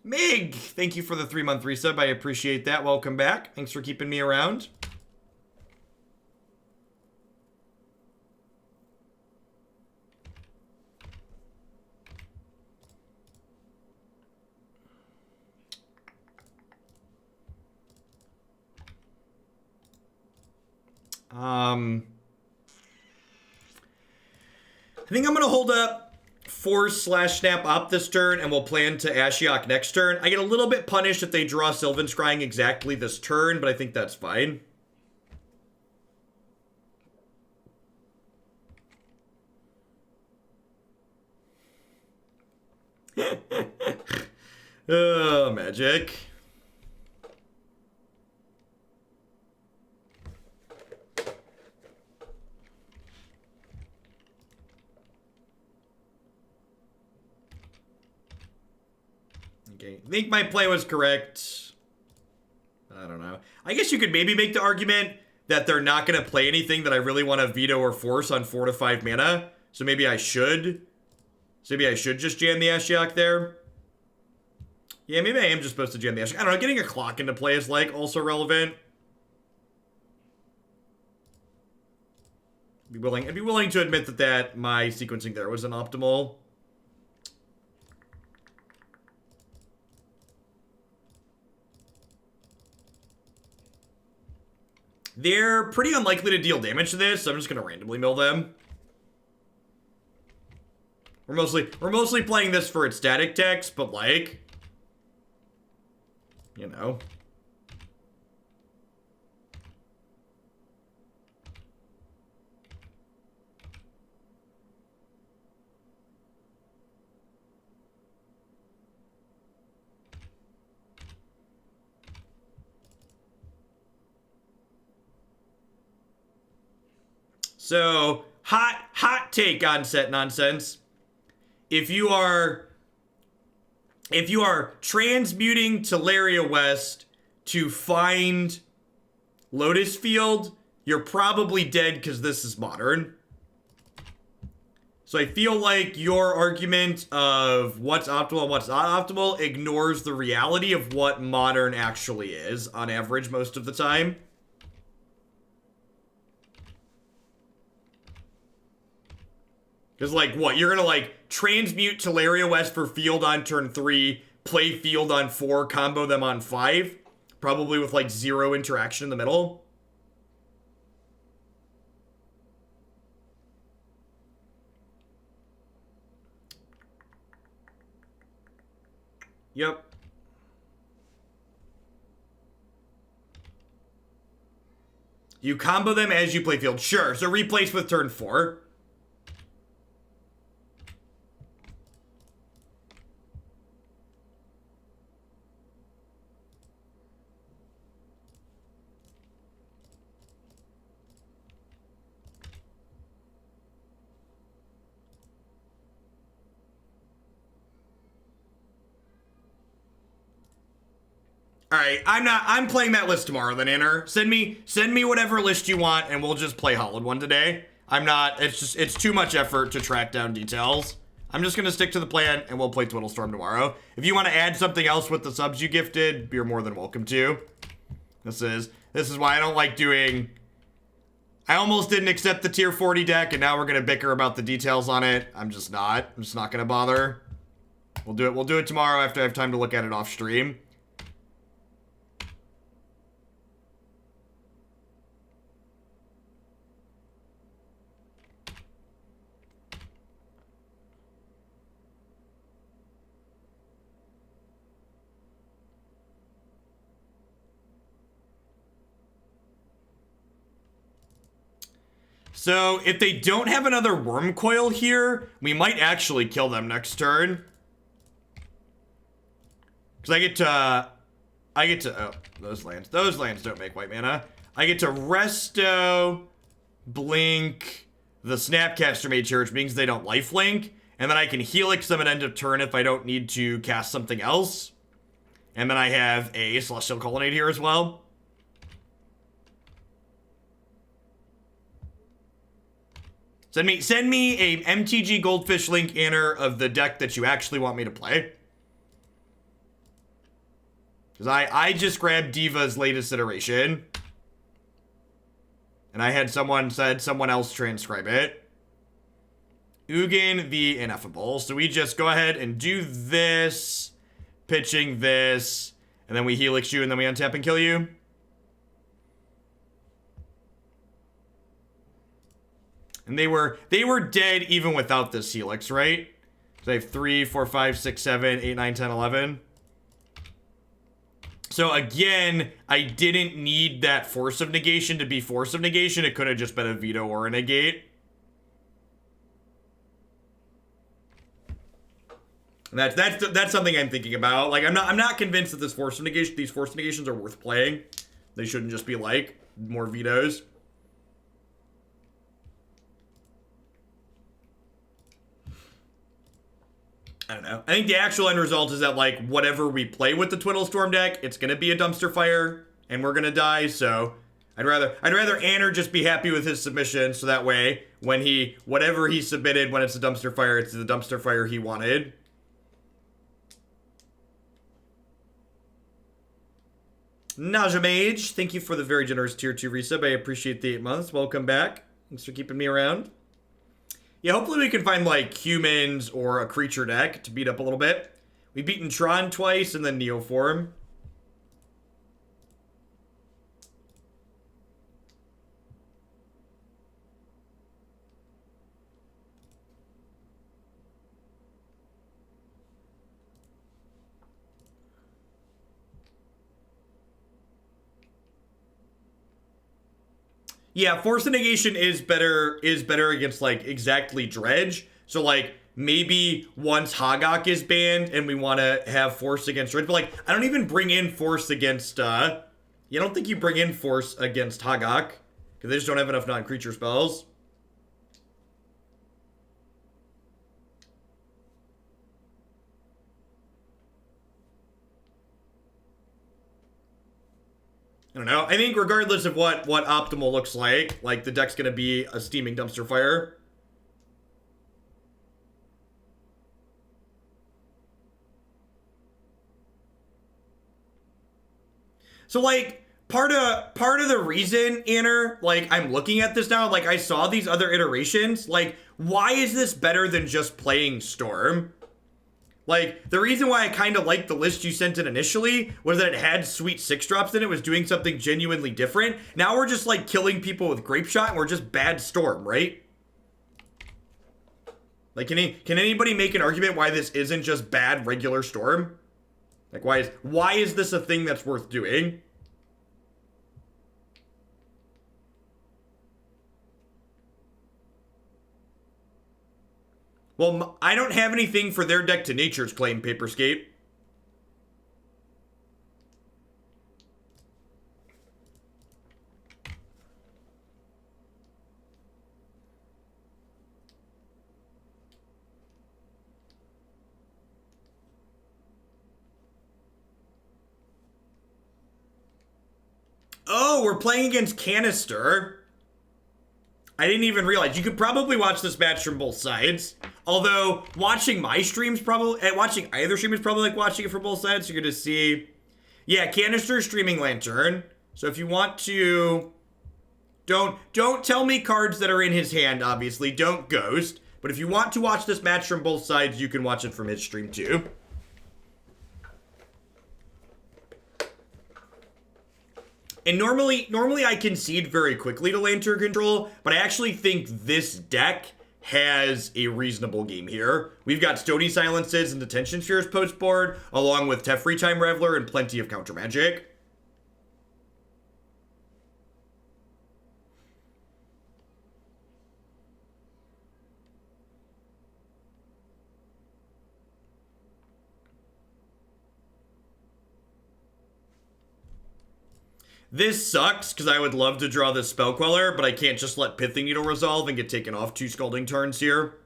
Mig, thank you for the 3-month resub. I appreciate that. Welcome back. Thanks for keeping me around. I think I'm going to hold up Force/Snap Op this turn, and we'll plan to Ashiok next turn. I get a little bit punished if they draw Sylvan Scrying exactly this turn, but I think that's fine. Oh, Magic. Okay, I think my play was correct. I don't know. I guess you could maybe make the argument that they're not going to play anything that I really want to veto or force on 4 to 5 mana. So maybe I should. So maybe I should just jam the Ashiok there. Yeah, maybe I am just supposed to jam the Ashiok. I don't know, getting a clock into play is, like, also relevant. I'd be willing to admit that my sequencing there wasn't optimal. They're pretty unlikely to deal damage to this, so I'm just gonna randomly mill them. We're mostly playing this for its static text, but like, you know. So, hot take on set nonsense. If you are transmuting Teleria West to find Lotus Field, you're probably dead because this is modern. So I feel like your argument of what's optimal and what's not optimal ignores the reality of what modern actually is, on average, most of the time. Because, like, what? You're going to, like, transmute Teleria West for field on turn 3, play field on 4, combo them on 5? Probably with, like, 0 interaction in the middle? Yep. You combo them as you play field. Sure, so replace with turn 4. Alright, I'm playing that list tomorrow then, Anner. Send me whatever list you want and we'll just play Hallowed one today. It's too much effort to track down details. I'm just gonna stick to the plan and we'll play Twiddlestorm tomorrow. If you want to add something else with the subs you gifted, you're more than welcome to. This is why I don't like doing... I almost didn't accept the tier 40 deck and now we're gonna bicker about the details on it. I'm just not gonna bother. We'll do it tomorrow after I have time to look at it off stream. So, if they don't have another Worm Coil here, we might actually kill them next turn. Because I get to, oh, those lands don't make white mana. I get to Resto, Blink, the Snapcaster Mage here, which means they don't lifelink. And then I can Helix them at end of turn if I don't need to cast something else. And then I have a Celestial Colonnade here as well. Send me a MTG Goldfish Link Anner of the deck that you actually want me to play. Because I just grabbed Diva's latest iteration. And I had someone else transcribe it. Ugin the Ineffable. So we just go ahead and do this. Pitching this. And then we Helix you and then we untap and kill you. And they were dead even without this Helix, right? So I have 3, 4, 5, 6, 7, 8, 9, 10, 11. So again, I didn't need that Force of Negation to be Force of Negation. It could have just been a Veto or a Negate. And that's something I'm thinking about. Like, I'm not convinced that these Force of Negations are worth playing. They shouldn't just be like more vetoes. I don't know. I think the actual end result is that, like, whatever we play with the Twiddle Storm deck, it's gonna be a dumpster fire, and we're gonna die. So I'd rather Anner just be happy with his submission, so that way when whatever he submitted when it's a dumpster fire, it's the dumpster fire he wanted. Naja Mage, thank you for the very generous tier 2 resub. I appreciate the 8 months. Welcome back. Thanks for keeping me around. Yeah, hopefully we can find, like, humans or a creature deck to beat up a little bit. We've beaten Tron twice and then Neoform. Yeah, Force of Negation is better against, like, exactly Dredge. So, like, maybe once Hagak is banned and we want to have Force against Dredge. But, like, I don't even bring in Force against, I don't think you bring in Force against Hagak. Because they just don't have enough non-creature spells. I don't know. I think regardless of what optimal looks like the deck's gonna be a steaming dumpster fire. So, like, part of the reason, Anner, like, I'm looking at this now, like, I saw these other iterations, like, why is this better than just playing Storm? Like, the reason why I kind of liked the list you sent in initially was that it had sweet 6-drops in it, was doing something genuinely different. Now we're just, like, killing people with Grape Shot, and we're just bad Storm, right? Like, can anybody make an argument why this isn't just bad regular Storm? Like, why is this a thing that's worth doing? Well, I don't have anything for their deck to Nature's Claim, Paperscape. Oh, we're playing against Canister. I didn't even realize. You could probably watch this match from both sides. Although, watching my streams watching either stream is probably like watching it from both sides. You're going to see, yeah, Canister streaming Lantern. So if you want to, don't tell me cards that are in his hand, obviously. Don't ghost. But if you want to watch this match from both sides, you can watch it from his stream too. And normally I concede very quickly to Lantern Control, but I actually think this deck has a reasonable game here. We've got Stony Silences and Detention Spheres post board, along with Teferi Time Raveler and plenty of counter magic. This sucks, because I would love to draw this Spell Queller, but I can't just let Pithing Needle resolve and get taken off 2 Scalding Tarns here.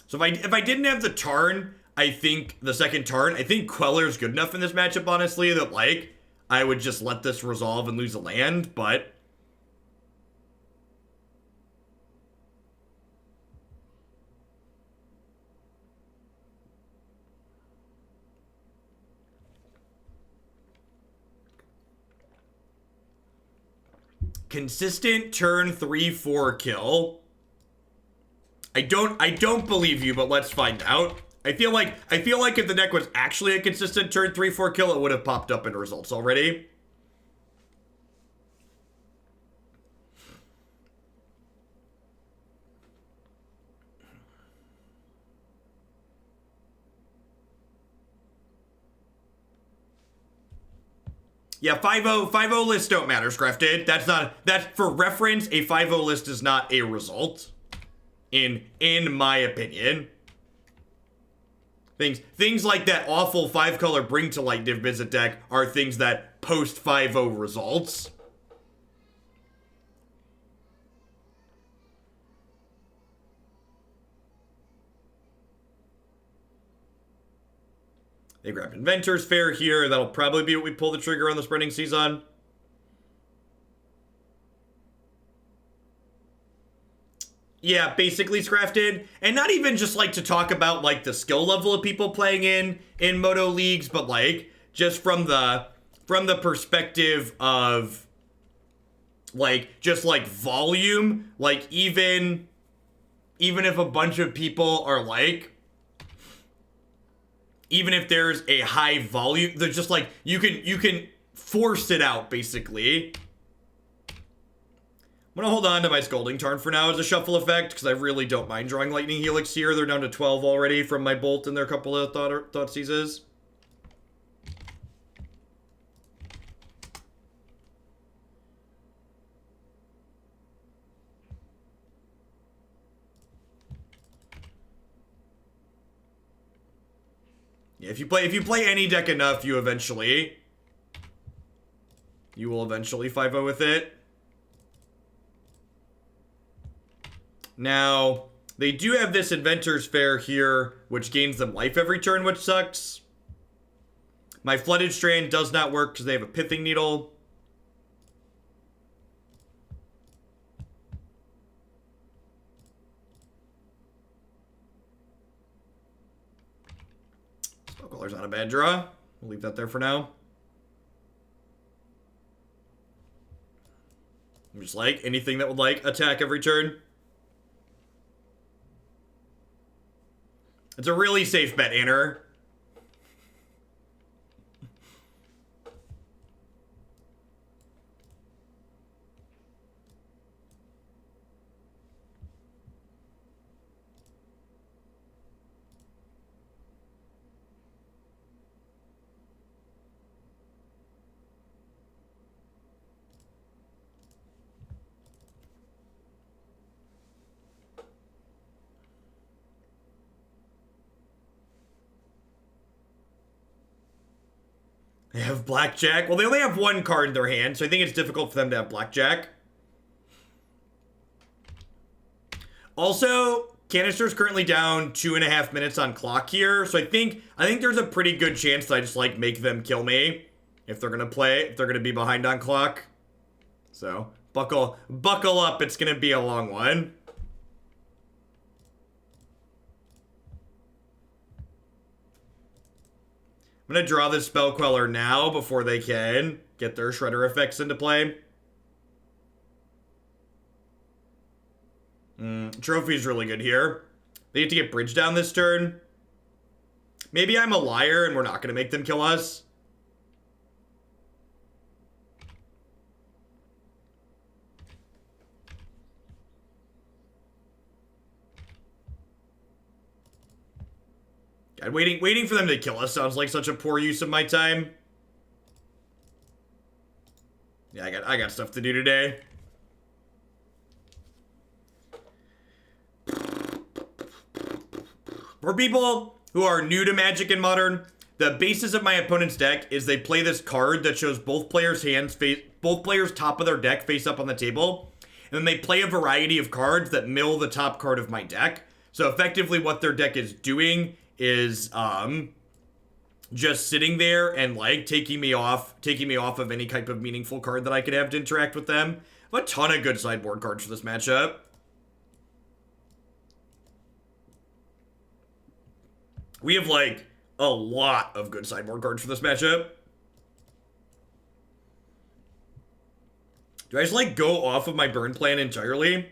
So if I didn't have the Tarn, I think the second Tarn, I think Queller's good enough in this matchup, honestly, that, like, I would just let this resolve and lose a land, but consistent turn 3-4 kill. I don't believe you, but let's find out. I feel like if the deck was actually a consistent turn 3-4 kill, it would have popped up in results already. Yeah, 5-0 lists don't matter, Scrafted. That's for reference, a 5-0 list is not a result. In my opinion. Things like that awful 5-color Bring to Light Div Visit deck are things that post 5-0 results. They grabbed Inventor's Sphere here. That'll probably be what we pull the trigger on the Spreading Season. Yeah, basically Scrafted. And not even just like to talk about like the skill level of people playing in Moto leagues, but like just from the perspective of like just like volume, like even if a bunch of people are like, even if there's a high volume, there's just like you can force it out basically. I'm gonna hold on to my Scalding Tarn for now as a shuffle effect, because I really don't mind drawing Lightning Helix here. They're down to 12 already from my Bolt and their couple of thought seizes. Yeah, if you play any deck enough, you will eventually 5-0 with it. Now, they do have this Inventor's Sphere here, which gains them life every turn, which sucks. My Flooded Strand does not work because they have a Pithing Needle. Spell Queller's not a bad draw. We'll leave that there for now. I'm just like, anything that would like attack every turn. It's a really safe bet, Anner. They have Blackjack. Well, they only have one card in their hand, so I think it's difficult for them to have Blackjack. Also, Canister's currently down 2.5 minutes on clock here, so I think there's a pretty good chance that I just like make them kill me if they're gonna be behind on clock. So buckle up, it's gonna be a long one. I'm gonna draw this Spell Queller now before they can get their Shredder effects into play. Trophy's really good here. They get to get Bridge down this turn. Maybe I'm a liar and we're not gonna make them kill us. God, waiting for them to kill us sounds like such a poor use of my time. Yeah, I got stuff to do today. For people who are new to Magic and Modern, the basis of my opponent's deck is they play this card that shows both players' top of their deck face up on the table, and then they play a variety of cards that mill the top card of my deck. So effectively what their deck is doing is just sitting there and like taking me off of any type of meaningful card that I could have to interact with them. I have a ton of good sideboard cards for this matchup. We have like a lot of good sideboard cards for this matchup. Do I just like go off of my burn plan entirely?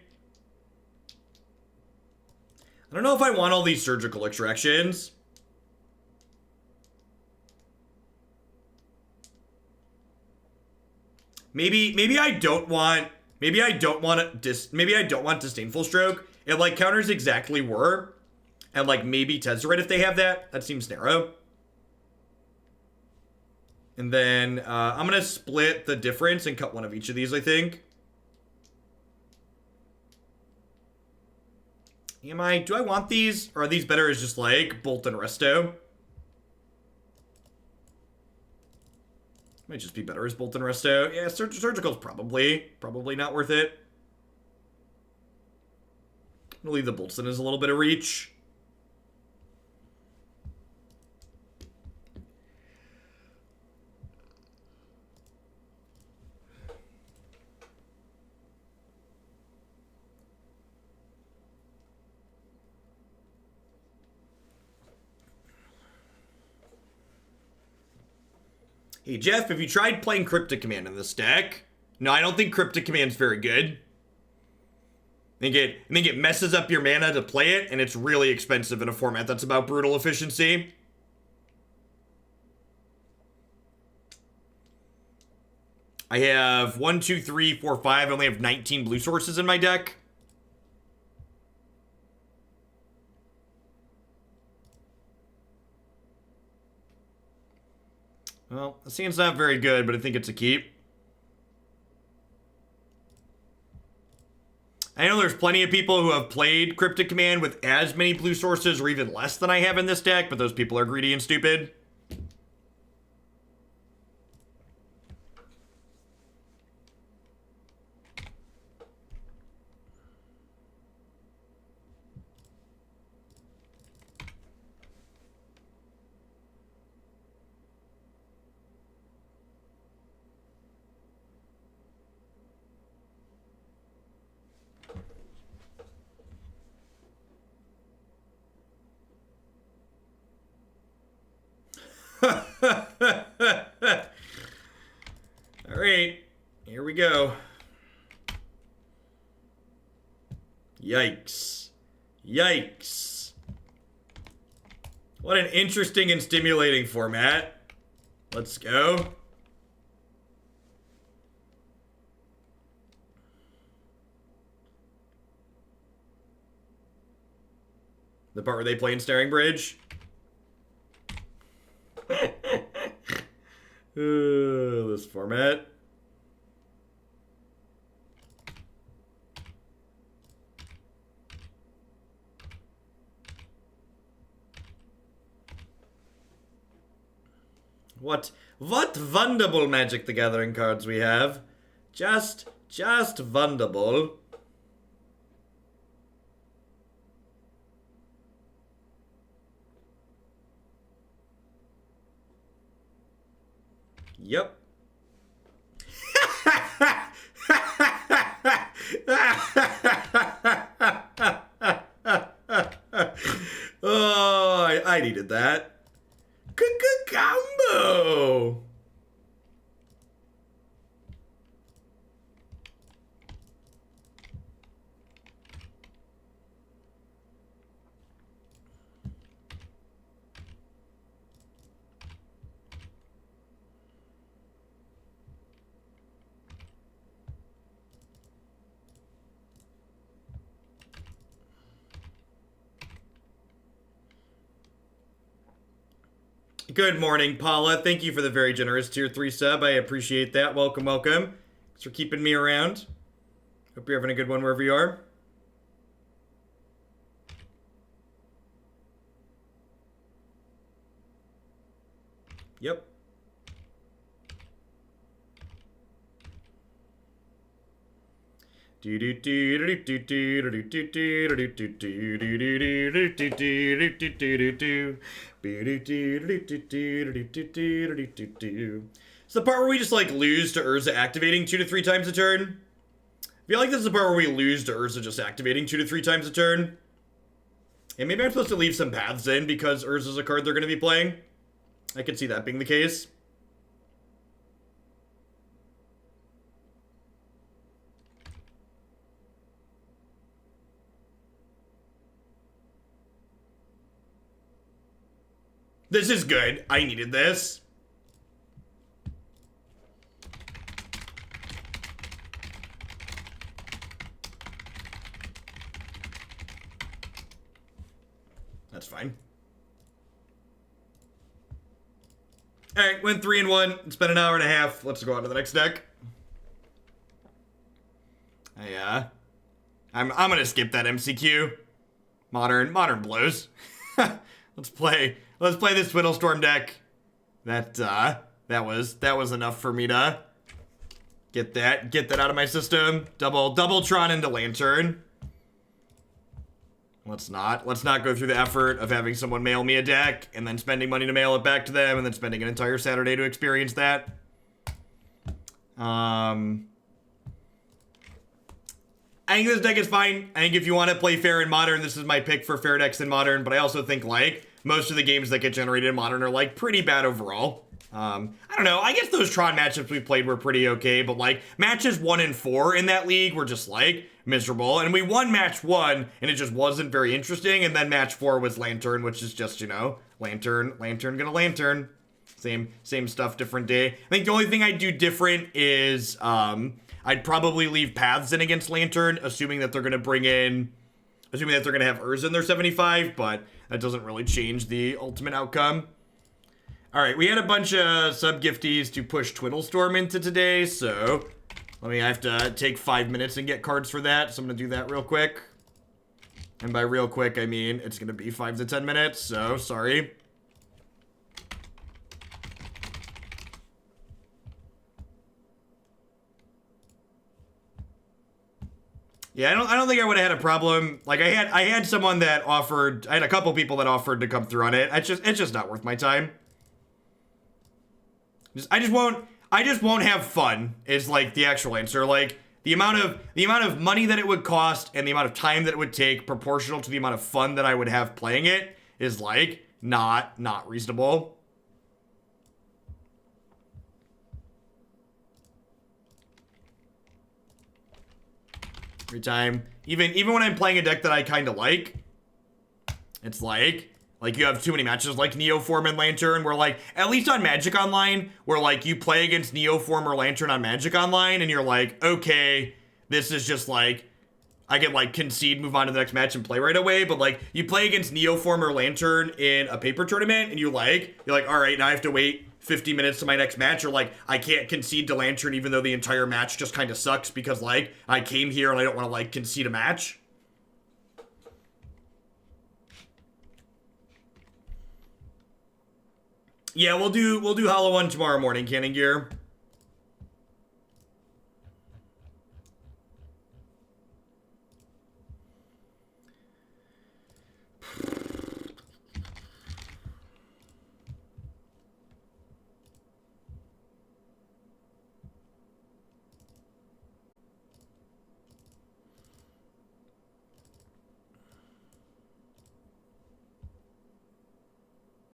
I don't know if I want all these surgical extractions. Maybe I don't want Disdainful Stroke. It like counters exactly Whir. And like maybe Tezzeret if they have that. That seems narrow. And then I'm gonna split the difference and cut one of each of these, I think. Do I want these? Or are these better as just like Bolt and Resto? Might just be better as Bolt and Resto. Yeah, Surgical's probably not worth it. I'm gonna leave the Bolts in as a little bit of reach. Hey, Jeff, have you tried playing Cryptic Command in this deck? No, I don't think Cryptic Command's very good. I think it messes up your mana to play it, and it's really expensive in a format that's about brutal efficiency. I have 1, 2, 3, 4, 5. I only have 19 blue sources in my deck. Well, the scene's not very good, but I think it's a keep. I know there's plenty of people who have played Cryptic Command with as many blue sources or even less than I have in this deck, but those people are greedy and stupid. All right, here we go. Yikes. Yikes. What an interesting and stimulating format. Let's go. The part where they play in Staring Bridge. This format. What wonderful Magic the Gathering cards we have. Just wonderful. Yep. Oh, I needed that. Combo. Good morning, Paula. Thank you for the very generous tier 3 sub. I appreciate that. Welcome, welcome. Thanks for keeping me around. Hope you're having a good one wherever you are. Yep. It's the part where we just like lose to Urza activating 2 to 3 times a turn. I feel like this is the part where we lose to Urza just activating 2 to 3 times a turn. And maybe I'm supposed to leave some paths in because Urza's a card they're going to be playing. I could see that being the case. This is good. I needed this. That's fine. Alright, went 3-1. It's been an hour and a half. Let's go on to the next deck. I'm gonna skip that MCQ. Modern blows. Let's play this Twiddlestorm deck. That was enough for me to get that out of my system. Double Tron into Lantern. Let's not go through the effort of having someone mail me a deck and then spending money to mail it back to them and then spending an entire Saturday to experience that. I think this deck is fine. I think if you want to play fair in Modern, this is my pick for fair decks in Modern, but I also think, like, most of the games that get generated in Modern are, like, pretty bad overall. I don't know. I guess those Tron matchups we played were pretty okay, but, like, matches 1 and 4 in that league were just, like, miserable. And we won match 1, and it just wasn't very interesting, and then match 4 was Lantern, which is just, you know, Lantern, gonna Lantern. Same stuff, different day. I think the only thing I'd do different is, I'd probably leave Paths in against Lantern, assuming that they're going to have Urza in their 75, but that doesn't really change the ultimate outcome. All right, we had a bunch of sub-gifties to push Twiddlestorm into today, so I have to take 5 minutes and get cards for that, so I'm going to do that real quick. And by real quick, I mean it's going to be 5 to 10 minutes, so sorry. Yeah, I don't think I would have had a problem. Like I had someone that offered. I had a couple people that offered to come through on it. It's just not worth my time. I just won't have fun. Is like the actual answer. Like the amount of money that it would cost and the amount of time that it would take, proportional to the amount of fun that I would have playing it, is like not reasonable. Every time, even when I'm playing a deck that I kind of like, it's like you have too many matches like Neoform and Lantern, where like, at least on Magic Online, where like you play against Neoform or Lantern on Magic Online, and you're like, okay, this is just like, I can like concede, move on to the next match and play right away, but like, you play against Neoform or Lantern in a paper tournament, and you're like, all right, now I have to wait 50 minutes to my next match, or like, I can't concede to Lantern even though the entire match just kind of sucks because like, I came here and I don't want to like concede a match. Yeah, we'll do Hollow 1 tomorrow morning, Canning Gear.